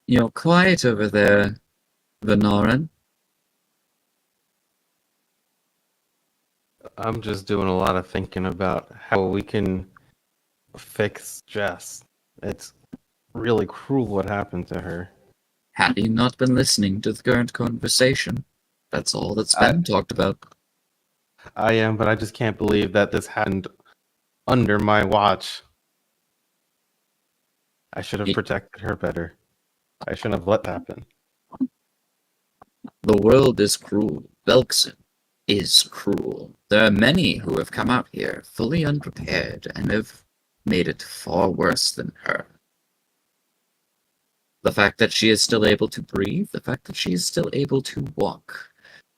You're quiet over there, Venarin. I'm just doing a lot of thinking about how we can fix Jess. It's really cruel what happened to her. Have you not been listening to the current conversation? That's all that's been talked about. I am, but I just can't believe that this happened under my watch. I should have protected her better. I shouldn't have let that happen. The world is cruel. Belkson is cruel. There are many who have come out here fully unprepared and have made it far worse than her. The fact that she is still able to breathe, the fact that she is still able to walk,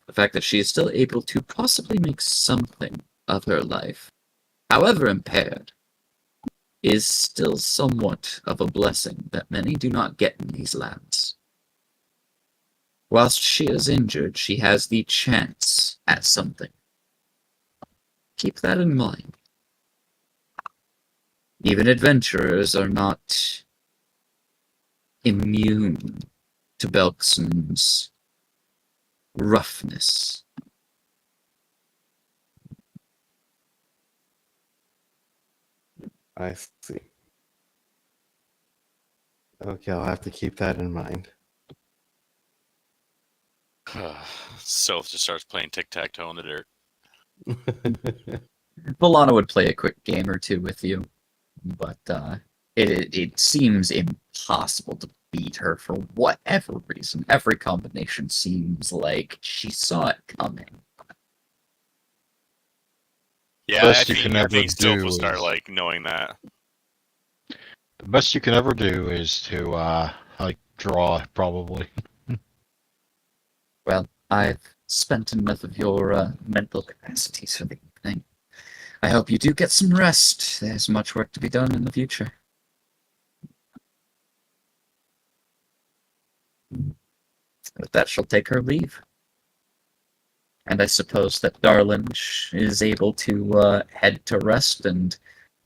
the fact that she is still able to possibly make something of her life, however impaired, is still somewhat of a blessing that many do not get in these lands. Whilst she is injured, she has the chance at something. Keep that in mind. Even adventurers are not immune to Belkson's roughness. I see. Okay, I'll have to keep that in mind. Sylph just starts playing tic-tac-toe in the dirt. Volana would play a quick game or two with you, but it seems impossible to beat her for whatever reason. Every combination seems like she saw it coming. Yeah, Best I you think, can I ever think Sylph will do start is- like knowing that. The best you can ever do is to draw, probably. Well, I've spent enough of your mental capacities for the evening. I hope you do get some rest. There's much work to be done in the future. With that, she'll take her leave. And I suppose that Darlin is able to head to rest and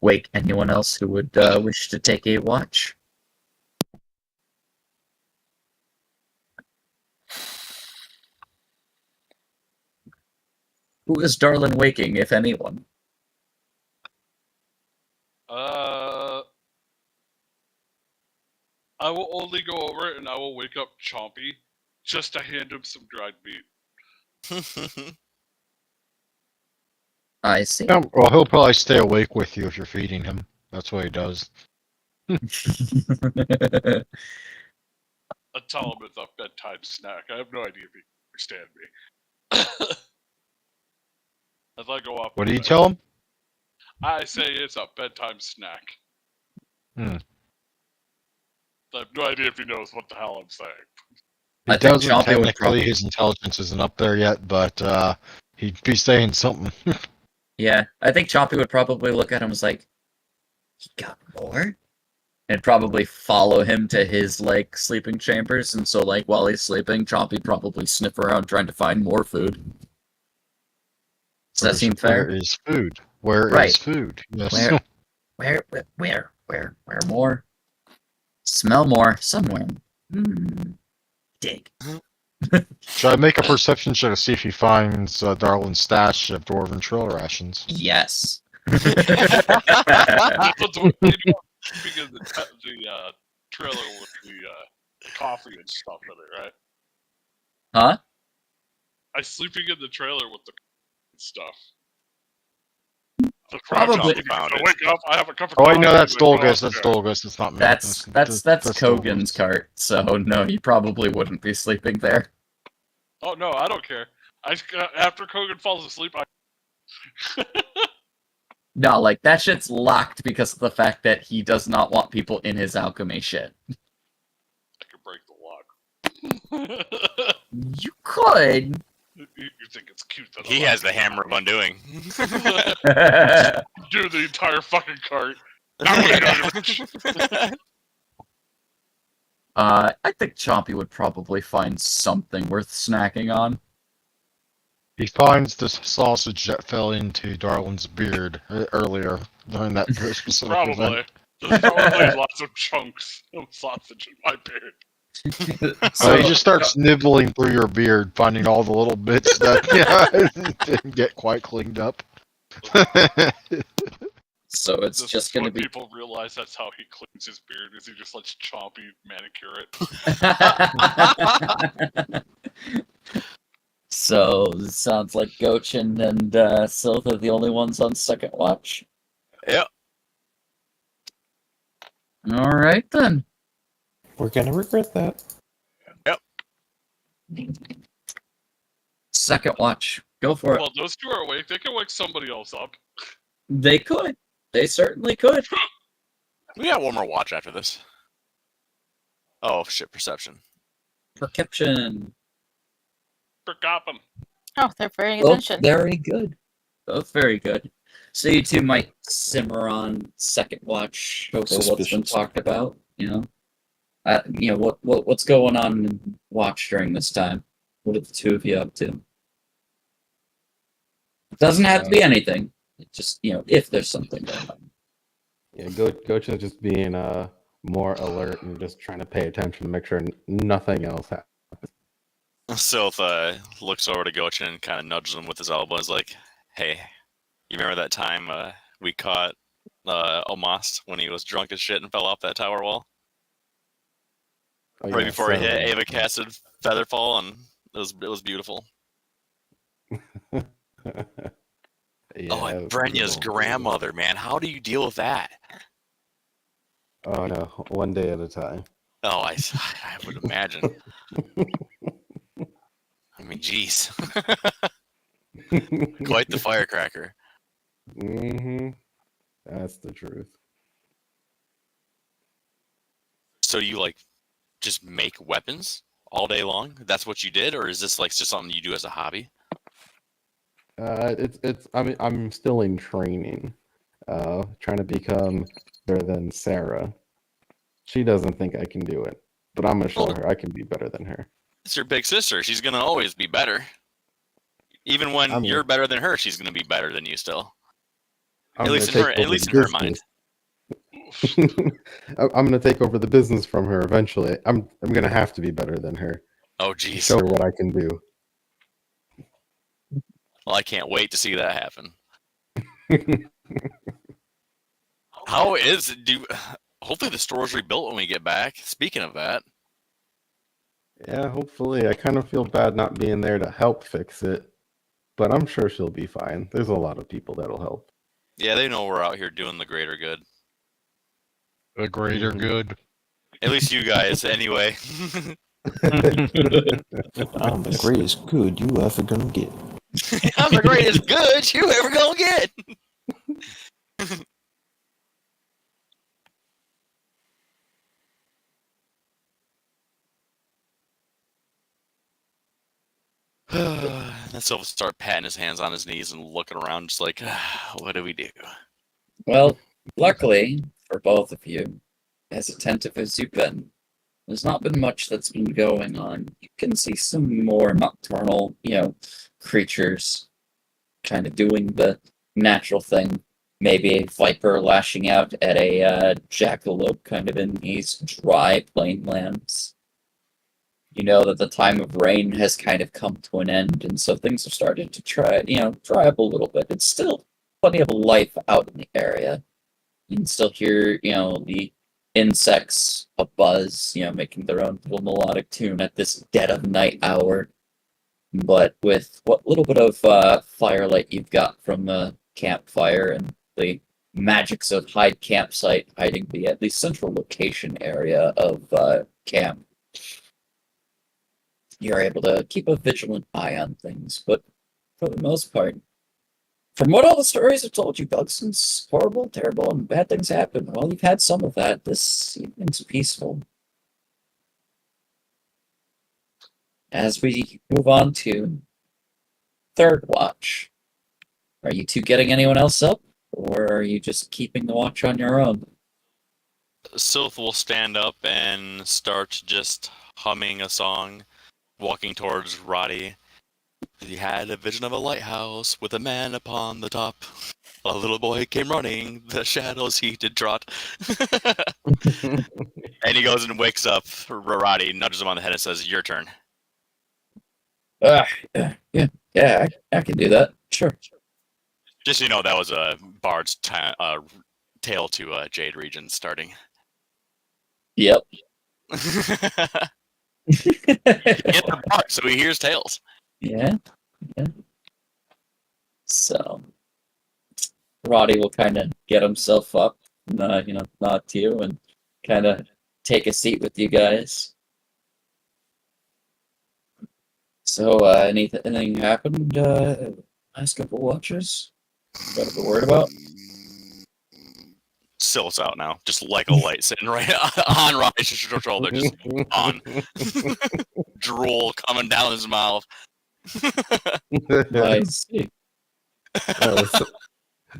wake anyone else who would wish to take a watch. Who is Darlin waking, if anyone? I will only go over and I will wake up Chompy just to hand him some dried meat. I see. Yeah, well, he'll probably stay awake with you if you're feeding him. That's what he does. I tell him it's a bedtime snack. I have no idea if he can understand me. As I go off. What to do you bed. tell him? I say it's a bedtime snack. Hmm. I have no idea if he knows what the hell I'm saying. He I think doesn't Chompy would technically. probably- His intelligence isn't up there yet, but he'd be saying something. Yeah, I think Chompy would probably look at him as like, he got more? And probably follow him to his, like, sleeping chambers, and so, like, while he's sleeping, Chompy probably sniff around trying to find more food. Does that seem fair? Where is food? Where is Right. food? Yes. Where more? Smell more, somewhere. Dig. Should I make a perception check to see if he finds Darlin's stash of dwarven trail rations? Yes. Speaking of the trailer with the coffee and stuff in it, right? Huh? I sleeping in the trailer with the stuff. The Probably. Found I it. wake up, I have a cup of Oh coffee. wait, no, that's and I go Dolgus. That's upstairs. Dolgus. It's not me. That's Kogan's Dolgus. cart, so no, he probably wouldn't be sleeping there. Oh no, I don't care. After Kogan falls asleep, I No, like that shit's locked because of the fact that he does not want people in his alchemy shit. can break the lock. You could. You think it's cute that He has the hammer of undoing. do the entire fucking cart. I think Chompy would probably find something worth snacking on. He finds the sausage that fell into Darwin's beard earlier during that specific Probably. event. There's probably lots of chunks of sausage in my beard. So he just starts nibbling through your beard, finding all the little bits that didn't get quite cleaned up. So it's This just is gonna when be. people realize that's how he cleans his beard, is he just lets Chompy manicure it. So it sounds like Gochin and Sylph are the only ones on second watch. Yep. All right then. We're gonna regret that. Second watch. Go for it. Well, those two are awake. They can wake somebody else up. They could. They certainly could. We got one more watch after this. Oh shit! Perception. Perception. Forgot them. Oh, they're paying Both attention. very good. Both very good. So you two might simmer on second watch over what's been Suspicious. talked about. What's going on in watch during this time? What are the two of you up to? It doesn't have to be anything. It's just if there's something going on. Yeah, Gochin's just being more alert and just trying to pay attention to make sure nothing else happens. Sylph looks over to Gochin and kind of nudges him with his elbow. Is like, "Hey, you remember that time we caught Omast when he was drunk as shit and fell off that tower wall Oh, right yeah, before he so- hit Ava casted Featherfall, and it was beautiful." Yeah, Oh, it and was Brenya's beautiful. grandmother, man. How do you deal with that? Oh no, one day at a time. Oh, I would imagine. I mean, jeez. Quite the firecracker. Mm-hmm. That's the truth. So you just make weapons all day long? That's what you did, or is this just something you do as a hobby? I'm still in training, trying to become better than Sarah. She doesn't think I can do it, but I'm gonna show her I can be better than her. It's your big sister. She's gonna always be better. Even when you're better than her, she's gonna be better than you still. At least in her mind. I'm gonna take over the business from her eventually. I'm gonna have to be better than her. Oh, jeez. Show her what I can do. Well, I can't wait to see that happen. How is it? Hopefully the store's rebuilt when we get back. Speaking of that. Yeah, hopefully. I kind of feel bad not being there to help fix it, but I'm sure she'll be fine. There's a lot of people that'll help. Yeah, they know we're out here doing the greater good. The greater good. At least you guys, anyway. I'm the greatest good you ever gonna get. I'm the greatest good you ever gonna get. Then Silva start patting his hands on his knees and looking around, just like, what do we do? Well, luckily for both of you, as attentive as you've been, there's not been much that's been going on. You can see some more nocturnal, creatures kind of doing the natural thing. Maybe a viper lashing out at a jackalope kind of in these dry plain lands. You know that the time of rain has kind of come to an end, and so things are starting to dry up a little bit. It's still plenty of life out in the area. You can still hear, the insects abuzz, making their own little melodic tune at this dead of night hour. But with what little bit of firelight you've got from the campfire and the magics of Hyde Campsite hiding the at least central location area of camp, you're able to keep a vigilant eye on things. But for the most part, from what all the stories have told you, Bugson's horrible, terrible, and bad things happen. Well, you've had some of that. This evening's peaceful. As we move on to third watch, are you two getting anyone else up, or are you just keeping the watch on your own? Sylph will stand up and start just humming a song, walking towards Roddy. He had a vision of a lighthouse with a man upon the top. A little boy came running, the shadows he did trot. And he goes and wakes up Roddy, nudges him on the head and says, "Your turn." Yeah, I can do that. Sure. Just so you know, that was a Bard's tale to Jade Region starting. Yep. He hit the Bard, so he hears tales. Yeah. So, Roddy will kind of get himself up, nod to you, and kind of take a seat with you guys. So, anything happened last couple watches? Got to be worried about? Sylph's out now, just like a light sitting right on Roddy's shoulder, just on. Drool coming down his mouth. I see.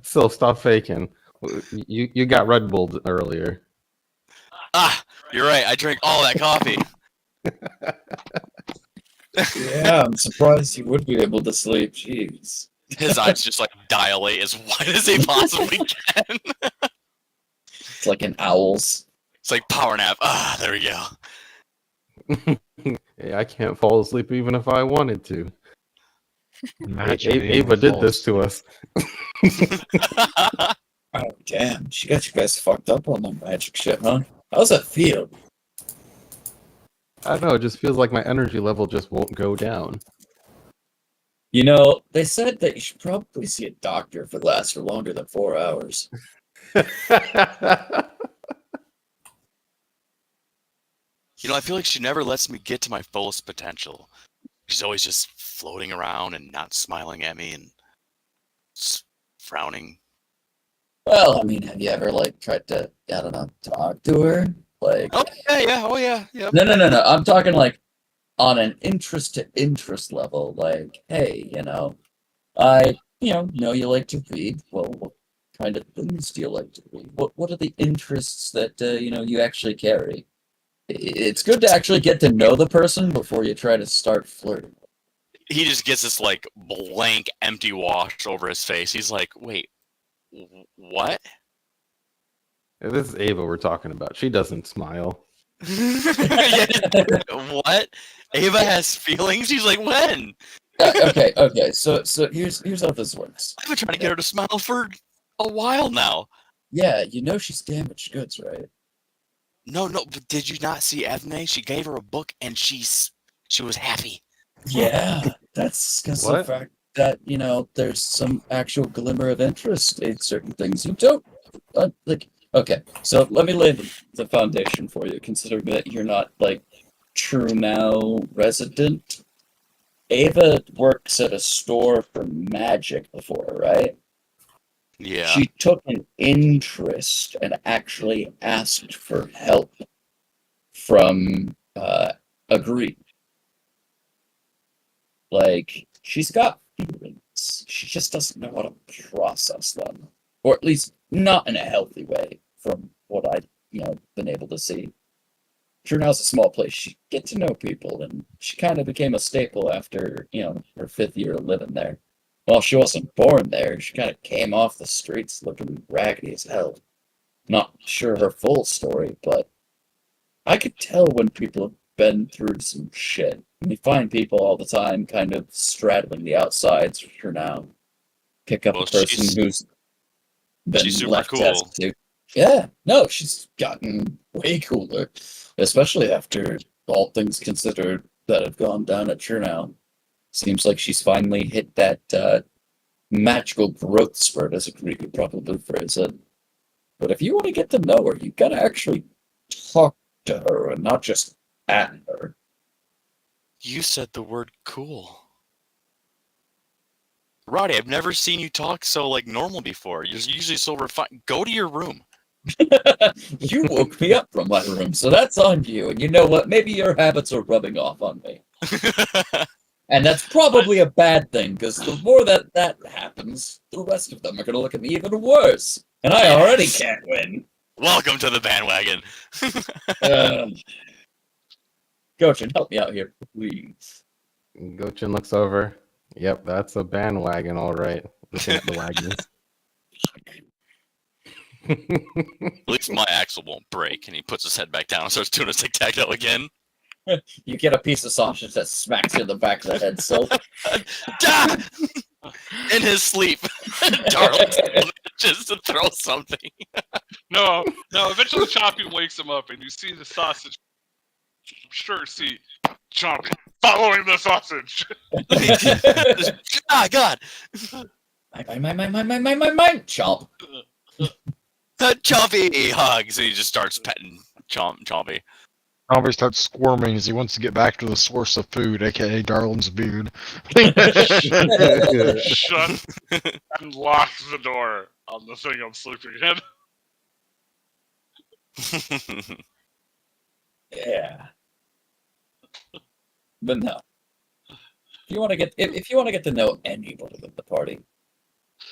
So stop faking. You got Red Bull earlier. Ah, you're right. I drank all that coffee. Yeah, I'm surprised you would be able to sleep. Jeez. His eyes just like dilate as wide as they possibly can. It's like an owl's. It's like power nap. Ah, there we go. Hey, I can't fall asleep even if I wanted to. Imagine being Ava did false. this to us. Oh, damn. She got you guys fucked up on the magic shit, huh? How's that feel? I don't know, it just feels like my energy level just won't go down. They said that you should probably see a doctor if it lasts for longer than 4 hours. I feel like she never lets me get to my fullest potential. She's always just floating around and not smiling at me and frowning. Well, have you ever, tried to, I don't know, talk to her? Oh yeah. No. I'm talking, on an interest-to-interest level. Hey, I, know you like to read. Well, what kind of things do you like to read? What are the interests that, you actually carry? It's good to actually get to know the person before you try to start flirting. He just gets this blank, empty wash over his face. He's like, "Wait, what?" This is Ava we're talking about. She doesn't smile. What? Ava has feelings? She's like, when? Okay. So here's how this works. I've been trying to get her to smile for a while now. Yeah, she's damaged goods, right? No, but did you not see Evne? She gave her a book and she was happy. Yeah, that's because of the What? fact that, there's some actual glimmer of interest in certain things you don't. Okay, so let me lay the foundation for you, considering that you're not, True Now resident. Ava works at a store for magic before, right? Yeah. She took an interest and actually asked for help from Agreed. She's got feelings. She just doesn't know how to process them. Or at least not in a healthy way, from what I've, been able to see. Turnouts a small place. She get to know people, and she kind of became a staple after, her 5th year of living there. Well, she wasn't born there. She kind of came off the streets looking raggedy as hell. Not sure her full story, but I could tell when people have been through some shit. We find people all the time kind of straddling the outsides for now. pick up Well, a person she's- who's been she's super left cool. destitute. Yeah, no, she's gotten way cooler, especially after all things considered that have gone down at Chernow. Seems like she's finally hit that magical growth spurt, as we could probably phrase it. But if you want to get to know her, you gotta actually talk to her and not just at her. You said the word cool. Roddy, I've never seen you talk so like normal before. You're usually so refined. Go to your room. You woke me up from my room, so that's on you. And you know what? Maybe your habits are rubbing off on me. And that's probably a bad thing, because the more that happens, the rest of them are going to look at me even worse. And I already can't win. Welcome to the bandwagon. Gochin, help me out here, please. Gochin looks over. Yep, that's a bandwagon, all right. Looking at the wagons. At least my axle won't break. And he puts his head back down and starts doing his tic-tac-toe again. You get a piece of sausage that smacks you in the back of the head, so. In his sleep, Darling manages to throw something. No, eventually Choppy wakes him up and you see the sausage. Sure, see Choppy following the sausage. Ah, God! Mine, chomp. Chompy hugs, and he just starts petting Chompy. Zombie starts squirming as he wants to get back to the source of food, aka Darlin's beard. Shut and locks the door on the thing I'm sleeping in. Yeah. But no. If you want to get to know anybody in the party,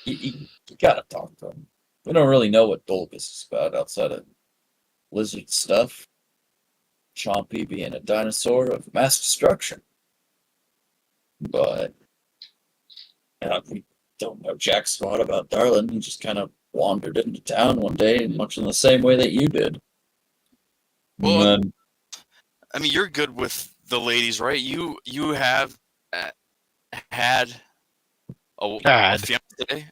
you gotta talk to them. We don't really know what Dolgus is about outside of lizard stuff. Chompy being a dinosaur of mass destruction. But we don't know jack squat about Darlin. He just kind of wandered into town one day, much in the same way that you did. Well, And I mean, you're good with the ladies, right? You have had a fiance?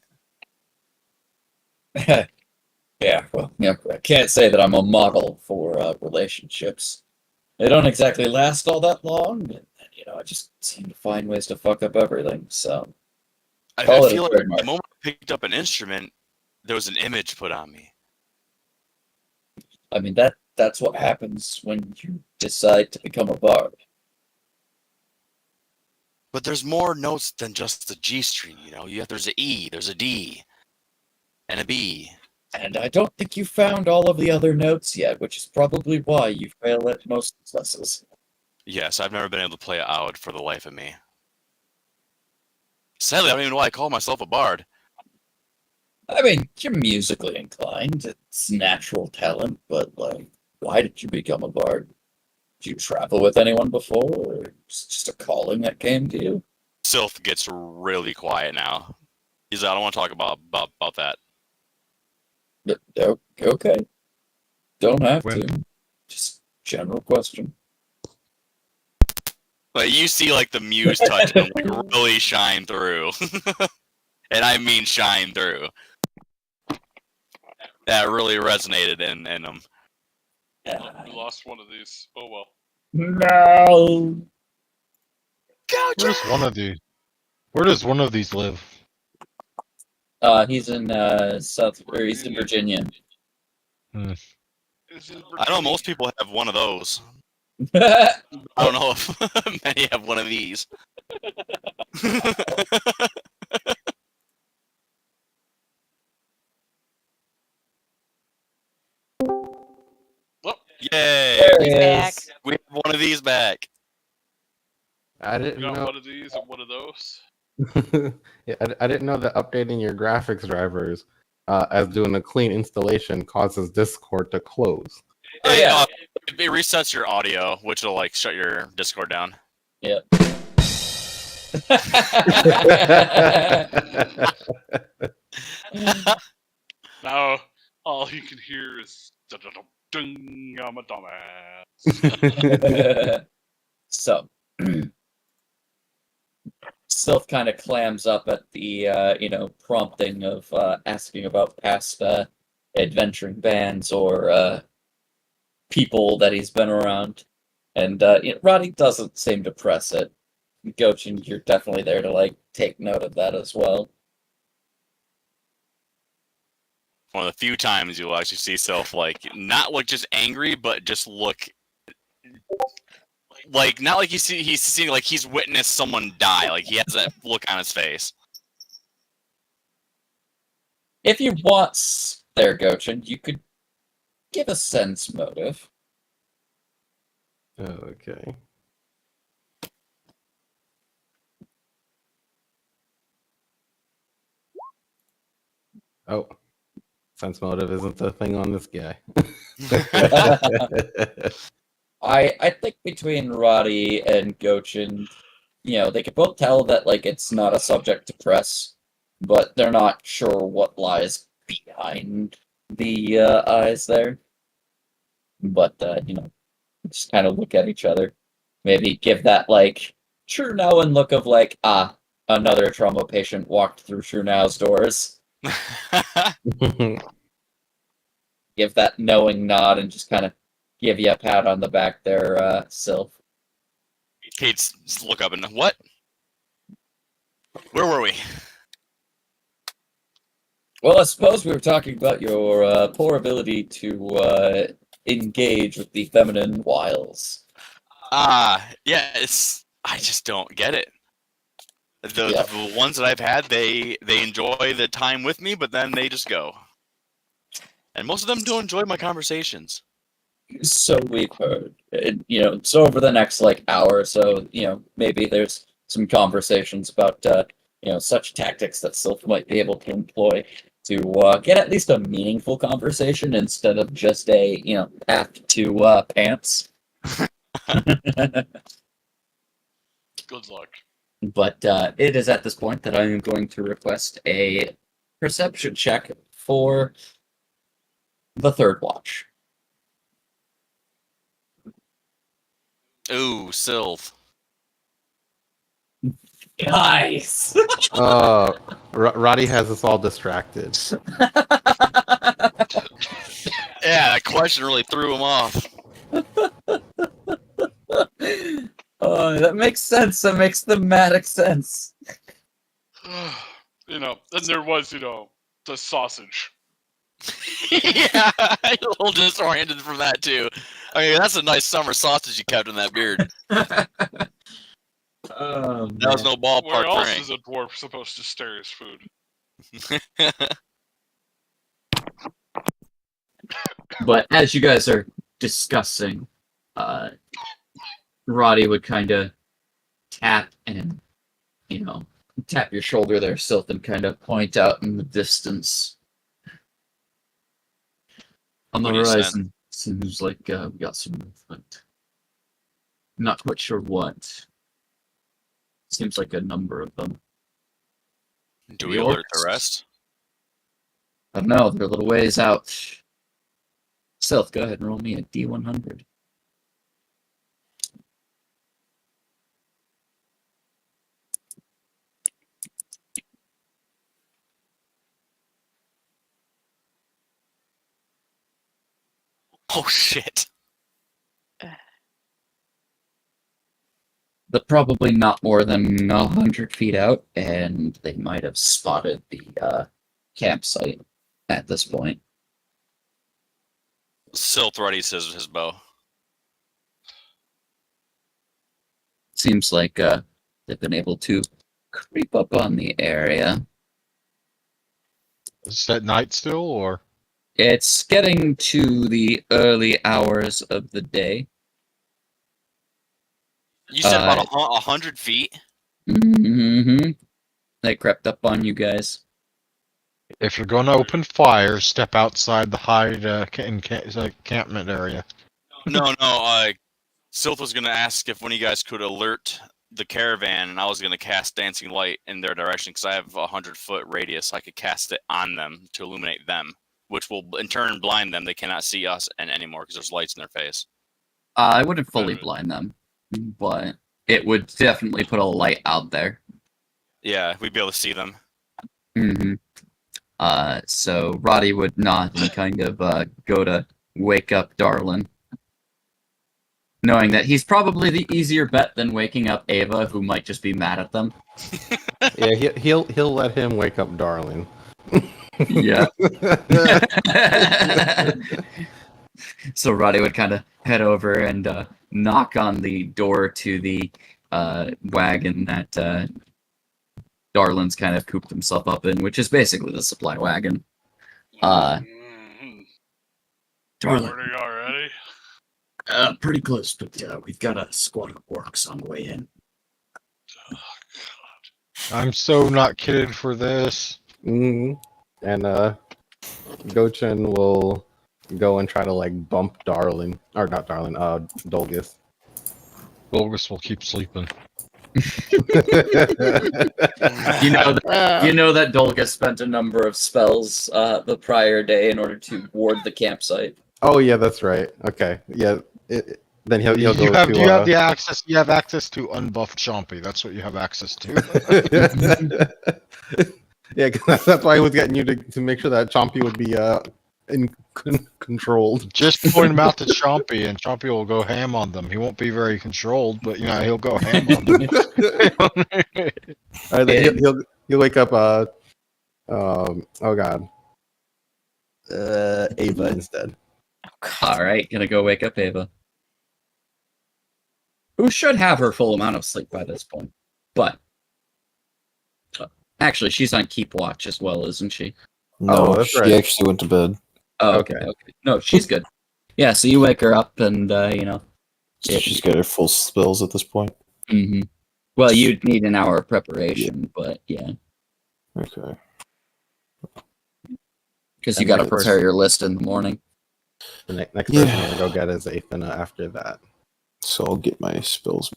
yeah, well, I can't say that I'm a model for relationships. They don't exactly last all that long, and I just seem to find ways to fuck up everything. So I call it a feel like trademark. the moment I picked up an instrument, there was an image put on me. I mean, that's what happens when you decide to become a bard. But there's more notes than just the G string, there's an E, there's a D, and a B. And I don't think you found all of the other notes yet, which is probably why you fail at most classes. Yes, I've never been able to play it out for the life of me. Sadly, I don't even know why I call myself a bard. I mean, you're musically inclined. It's natural talent, but, why did you become a bard? Did you travel with anyone before, or is it just a calling that came to you? Sylph gets really quiet now. He's like, I don't want to talk about that. Okay. Don't have When- to. Just general question. Like, you see, like, the muse touch him, like, really shine through. And I mean shine through. That really resonated in him. We lost one of these. Oh well. No. Where does one of these live? He's in Eastern Virginia. I know most people have one of those. I don't know if many have one of these. Well, Yay! There he He's back. is. We have one of these back. I we didn't got know. one of these and one of those. Yeah, I didn't know that updating your graphics drivers as doing a clean installation causes Discord to close. Oh, yeah. It resets your audio, which will like shut your Discord down. Yep. Now all you can hear is ding, I'm a dumbass. So, Sylph kind of clams up at the prompting of asking about past adventuring bands or people that he's been around, and Roddy doesn't seem to press it. Gochin, you're definitely there to like take note of that as well. One of the few times you'll actually see Sylph like not look just angry, but just look like not like he's seeing like he's witnessed someone die. Like he has that look on his face. If you want there, Gochin, you could give a sense motive. Okay. Oh, sense motive isn't the thing on this guy. I think between Roddy and Gochin, they could both tell that like it's not a subject to press, but they're not sure what lies behind the eyes there. But just kind of look at each other. Maybe give that like true knowing look of like, another trauma patient walked through True Now's doors. Give that knowing nod and just kind of give you a pat on the back there, Sylph. Kate's look up and what? Where were we? Well, I suppose we were talking about your poor ability to engage with the feminine wiles. Yeah, I just don't get it. The ones that I've had, they enjoy the time with me, but then they just go. And most of them don't enjoy my conversations. So we've heard. So over the next like hour or so, maybe there's some conversations about such tactics that Sylph might be able to employ to get at least a meaningful conversation instead of just a path to pants. Good luck. But it is at this point that I am going to request a perception check for the third watch. Ooh, Sylph. Nice! Roddy has us all distracted. Yeah, that question really threw him off. That makes sense. That makes thematic sense. And there was, the sausage. Yeah, a little disoriented from that too. I mean, that's a nice summer sausage you kept in that beard. Oh, That was no ballpark Where else prank. is a dwarf supposed to stare his food? But as you guys are discussing, Roddy would kind of tap and, tap your shoulder there, Sylph, and kind of point out in the distance. On the What do you horizon, seems like we got some movement. Not quite sure what. Seems like a number of them. Do we alert the rest? I don't know, they're a little ways out. Sylph, go ahead and roll me a D100. Oh shit. They're probably not more than 100 feet out, and they might have spotted the campsite at this point. Sylph ready says his bow. Seems like they've been able to creep up on the area. Is it at night still, or? It's getting to the early hours of the day. You said about 100 feet? Mm-hmm. They crept up on you guys. If you're going to open fire, step outside the encampment area. No. Sylph was going to ask if one of you guys could alert the caravan, and I was going to cast Dancing Light in their direction because I have a 100-foot radius. I could cast it on them to illuminate them, which will in turn blind them. They cannot see us anymore because there's lights in their face. I wouldn't fully blind them, but it would definitely put a light out there. Yeah, we'd be able to see them. Mm-hmm. So Roddy would nod and kind of go to wake up Darlin, knowing that he's probably the easier bet than waking up Ava, who might just be mad at them. Yeah, he'll let him wake up Darling. Yeah. So Roddy would kind of head over and knock on the door to the wagon that Darlin's kind of cooped himself up in, which is basically the supply wagon. Darlin, Morning already. pretty close, but we've got a squad of orcs on the way in. Oh, I'm so not kidded for this. And Gochin will go and try to like bump Darling, or not Darling, Dolgus. Bulgus will keep sleeping. You know that Dolgus spent a number of spells the prior day in order to ward the campsite. Oh yeah, that's right. Okay, yeah. Then he'll go You have to. you have the access. You have access to unbuffed Chompy. That's what you have access to. Yeah, 'cause that's why I was getting you to make sure that Chompy would be controlled. Just point him out to Chompy, and Chompy will go ham on them. He won't be very controlled, but he'll go ham on them. All right, then he'll wake up. Oh god. Ava instead. All right, gonna go wake up Ava, who should have her full amount of sleep by this point, but actually, she's on keep watch as well, isn't she? No, that's she right. actually went to bed. Oh, okay. No, she's good. Yeah, so you wake her up, and So she's got her full spells at this point. Mm-hmm. Well, you'd need an hour of preparation, but yeah, Okay. because you got to prepare your list in the morning. The next person I'm gonna go get is Athena after that. So I'll get my spells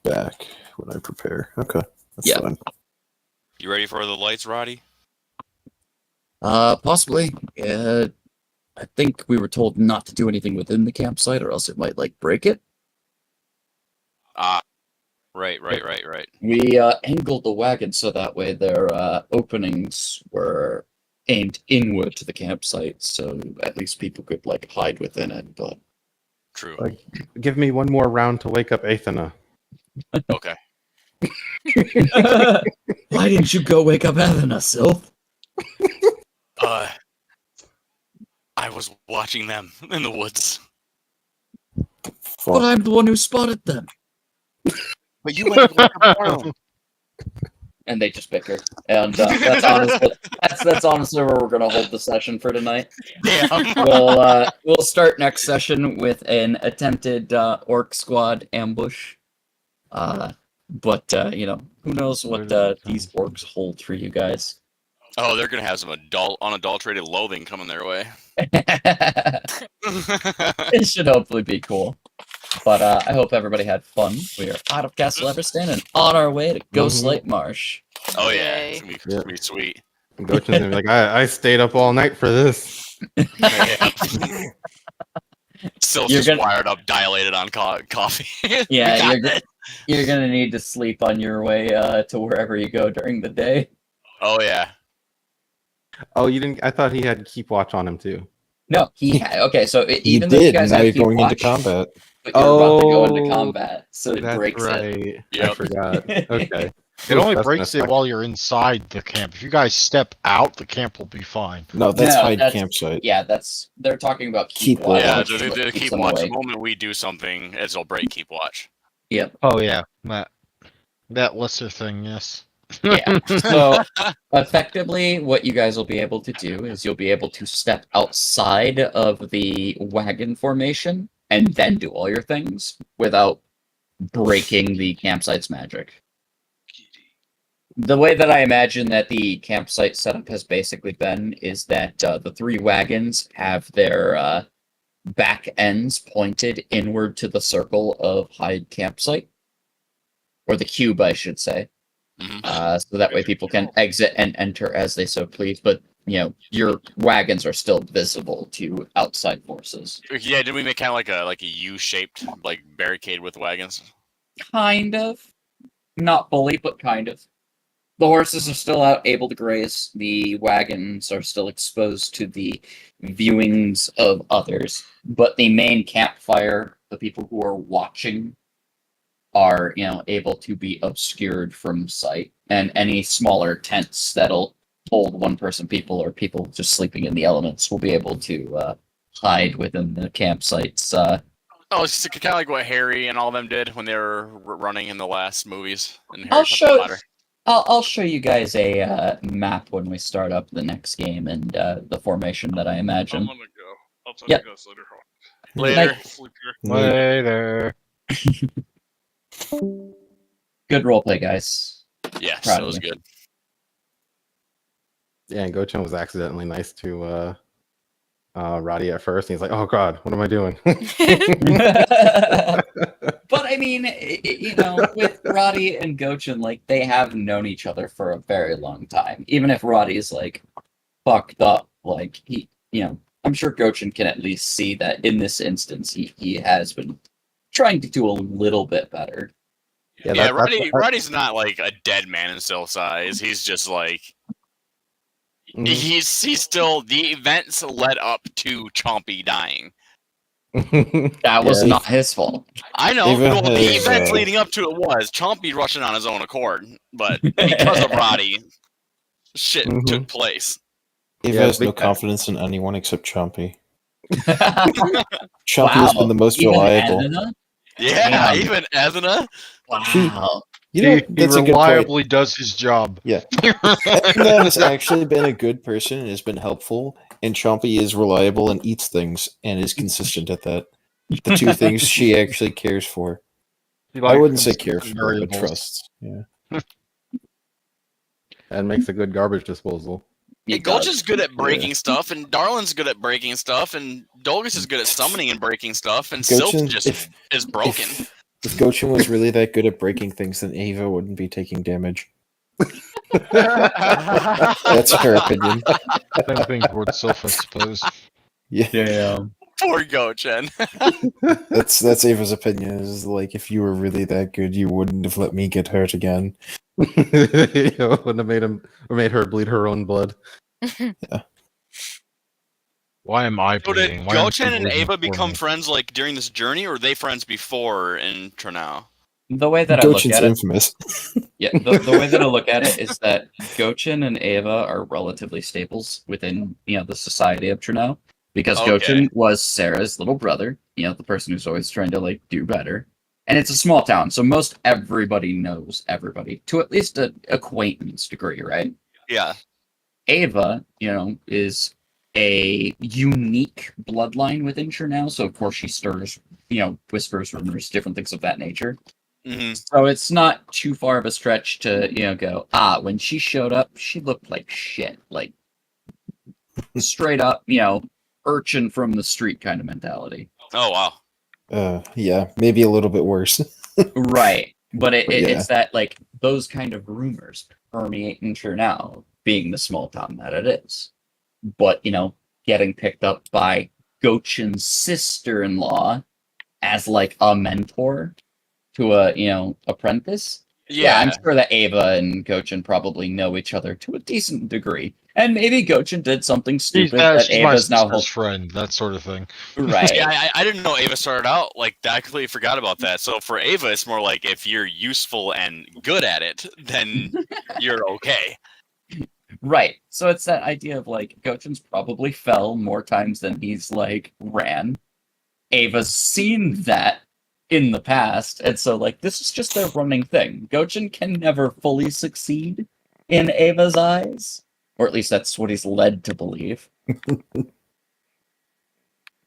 back when I prepare. Okay. That's Yeah. fine. You ready for the lights, Roddy? Possibly. I think we were told not to do anything within the campsite, or else it might break it. Right. We angled the wagon so that way their openings were aimed inward to the campsite, so at least people could hide within it. But True. Like, give me one more round to wake up Athena. Okay. why didn't you go wake up Athena, Sylph? I was watching them in the woods. But I'm the one who spotted them. But you went to wake up Darling. And they just bicker. And that's honestly where we're gonna hold the session for tonight. Damn. We'll start next session with an attempted orc squad ambush. But who knows what these orcs hold for you guys. Oh, they're gonna have some unadulterated loathing coming their way. It should hopefully be cool. But I hope everybody had fun. We are out of Castle Everstan and on our way to Ghost Lake Marsh. Oh yeah, Yay. it's gonna be sweet. Gochin's gonna be like, I stayed up all night for this. Still You're just gonna- wired up, dilated on coffee. Yeah, We got it. you're gonna need to sleep on your way to wherever you go during the day. Oh yeah. Oh, you didn't? I thought he had keep watch on him too. No, okay. So You even though you did. guys Now have you're keep going into watch, combat. but you're about to go into Oh, combat, so it That's breaks it. right. I Yep. forgot. Okay. It only That's breaks gonna it while you're inside the camp. If you guys step out, the camp will be fine. No, that's No, hide that's- campsite. Yeah, they're talking about Keep keep watch. Yeah, which is the what keeps keep them watch. The awake. moment we do something, it'll break keep watch. Yep. Oh yeah, that lesser thing. Yes. Yeah. So effectively, what you guys will be able to do is you'll be able to step outside of the wagon formation and then do all your things without breaking the campsite's magic. The way that I imagine that the campsite setup has basically been is that the three wagons have their back ends pointed inward to the circle of Hyde campsite, or the cube, I should say. Mhm. So that way people can exit and enter as they so please. But your wagons are still visible to outside forces. Yeah, did we make kind of like a U-shaped barricade with wagons? Kind of, not fully, but kind of. The horses are still out, able to graze. The wagons are still exposed to the viewings of others. But the main campfire, the people who are watching, are able to be obscured from sight. And any smaller tents that'll hold one-person people or people just sleeping in the elements will be able to hide within the campsites. Oh, it's kind of like what Harry and all of them did when they were running in the last movies. And Harry I'll Potter. I'll show you guys a map when we start up the next game and the formation that I I'm imagine. gonna go. I'll tell Yep. you guys later. Later. Sleep here. Later. Good roleplay, guys. Yes, Proud that of was you. good. Yeah, and Gochan was accidentally nice to Roddy at first. And he's like, "Oh God, what am I doing?" But I mean, with Roddy and Gochan, like they have known each other for a very long time. Even if Roddy's like fucked up, like I'm sure Gochan can at least see that in this instance he has been trying to do a little bit better. Yeah, Roddy's not like a dead man in still size. He's just like he's still the events led up to Chompy dying. That was not his fault. I know. Ava Well, the has, events leading up to it was Chompy rushing on his own accord, but because of Roddy, shit took place. Eva Yeah, has no big- confidence in anyone except Chompy. Chompy Chompy has been the most reliable. Yeah, Damn. even Ezna. Wow. You know, He that's a good point. reliably does his job. Yeah. Edna has actually been a good person and has been helpful, and Chompy is reliable and eats things and is consistent at that. The two things she actually cares for. He I likes wouldn't say consistent care for, but variables. trusts. Yeah. And makes a good garbage disposal. And Gulch's good at breaking stuff, and Darlin's good at breaking stuff, and Dolgus is good at summoning and breaking stuff, and Silk Gochan- just if- is broken. If Gochan was really that good at breaking things, then Ava wouldn't be taking damage. That's her opinion. Same thing towards Sylph, I suppose. Yeah. Damn. Poor Gochan. That's Ava's opinion. Is like, if you were really that good, you wouldn't have let me get hurt again. Wouldn't have made her bleed her own blood. Why am I So did bleeding? Why am I Gochan and bleeding Ava for become me? friends like during this journey, or were they friends before in Trunau? The way that I look Gochan's at it, infamous. yeah, the way that I look at it is that Gochan and Ava are relatively staples within the society of Trunau, because Okay. Gochan was Sarah's little brother, the person who's always trying to like do better, and it's a small town, so most everybody knows everybody to at least an acquaintance degree, right? Yeah. Ava, is a unique bloodline within Trunau, so of course she stirs, whispers, rumors, different things of that nature. Hmm. So it's not too far of a stretch to, go, when she showed up, she looked like shit. Like, straight up, urchin from the street kind of mentality. Oh wow. Yeah, maybe a little bit worse. Right. But But yeah. it's that, like, those kind of rumors permeate in Trunau, being the small town that it is. But, getting picked up by Gochan's sister-in-law as, like, a mentor to a, apprentice. Yeah, I'm sure that Ava and Gochan probably know each other to a decent degree. And maybe Gochan did something stupid that She's my Ava's now sister's friend, that sort of thing. right. Yeah, I didn't know Ava started out like that. I completely forgot about that. So for Ava, it's more like if you're useful and good at it, then you're okay. Right. So it's that idea of like Gochan's probably fell more times than he's like ran. Ava's seen that in the past, and so like this is just their running thing. Gochan can never fully succeed in Ava's eyes, or at least that's what he's led to believe.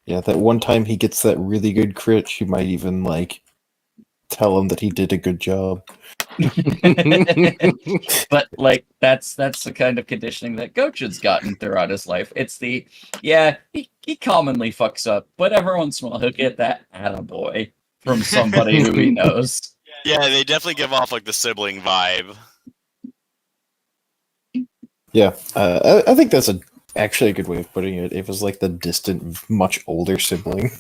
Yeah, that one time he gets that really good crit, she might even like tell him that he did a good job. But like that's the kind of conditioning that Gochan's gotten throughout his life. It's the he commonly fucks up, but every once in a while he'll get that attaboy from somebody who he knows. Yeah, they definitely give off like the sibling vibe. Yeah, I think that's actually a good way of putting it. It was like the distant, much older sibling.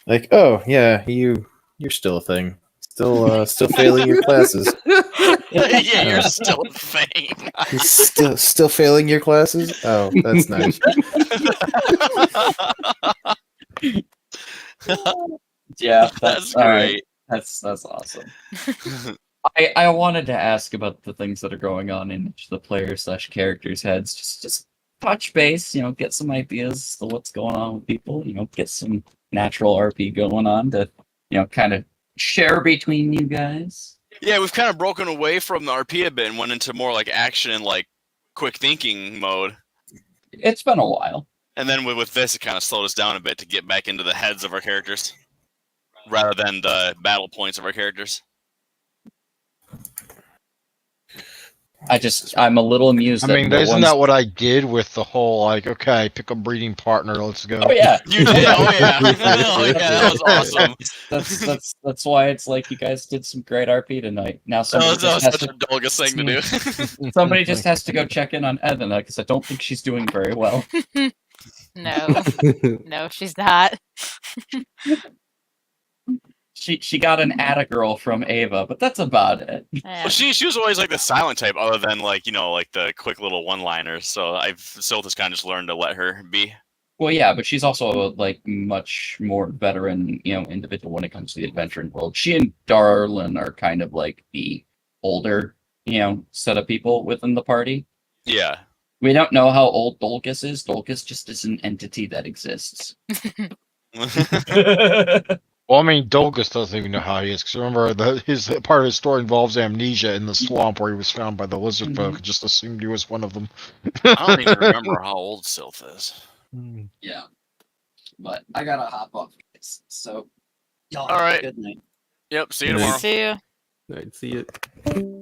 Like, oh yeah, you're still a thing. Still failing your classes. Yeah, you're still a thing. Still failing your classes? Oh, that's nice. Yeah, That's all right. great. That's awesome. I wanted to ask about the things that are going on in each of the player/characters' heads. Just touch base, get some ideas as to what's going on with people. Get some natural RP going on to, kind of share between you guys. Yeah, we've kind of broken away from the RP a bit and went into more like action and like quick thinking mode. It's been a while. And then with this, it kind of slowed us down a bit to get back into the heads of our characters rather than the battle points of our characters. I'm a little amused. I mean, isn't that what I did with the whole okay, pick a breeding partner, let's go. Oh yeah, you did. Oh yeah, oh yeah, that was awesome. That's why it's like you guys did some great RP tonight. Now somebody That was just such a Dolgus thing to do. somebody just has to go check in on Edna because I don't think she's doing very well. No, she's not. She got an Atta girl from Ava, but that's about it. Yeah. Well, she was always like the silent type, other than like the quick little one-liners. So I've still just kind of just learned to let her be. Well, yeah, but she's also like much more veteran, individual when it comes to the adventuring world. She and Darlin are kind of like the older, set of people within the party. Yeah. We don't know how old Dolgus is. Dolgus just is an entity that exists. Well, I mean, Dolgus doesn't even know how he is, because remember, his part of his story involves amnesia in the swamp where he was found by the lizard folk, and just assumed he was one of them. I don't even remember how old Sylph is. Yeah. But I gotta hop off, guys. So, y'all All have a right. good night. Yep, see you tomorrow. See you. I'd see it.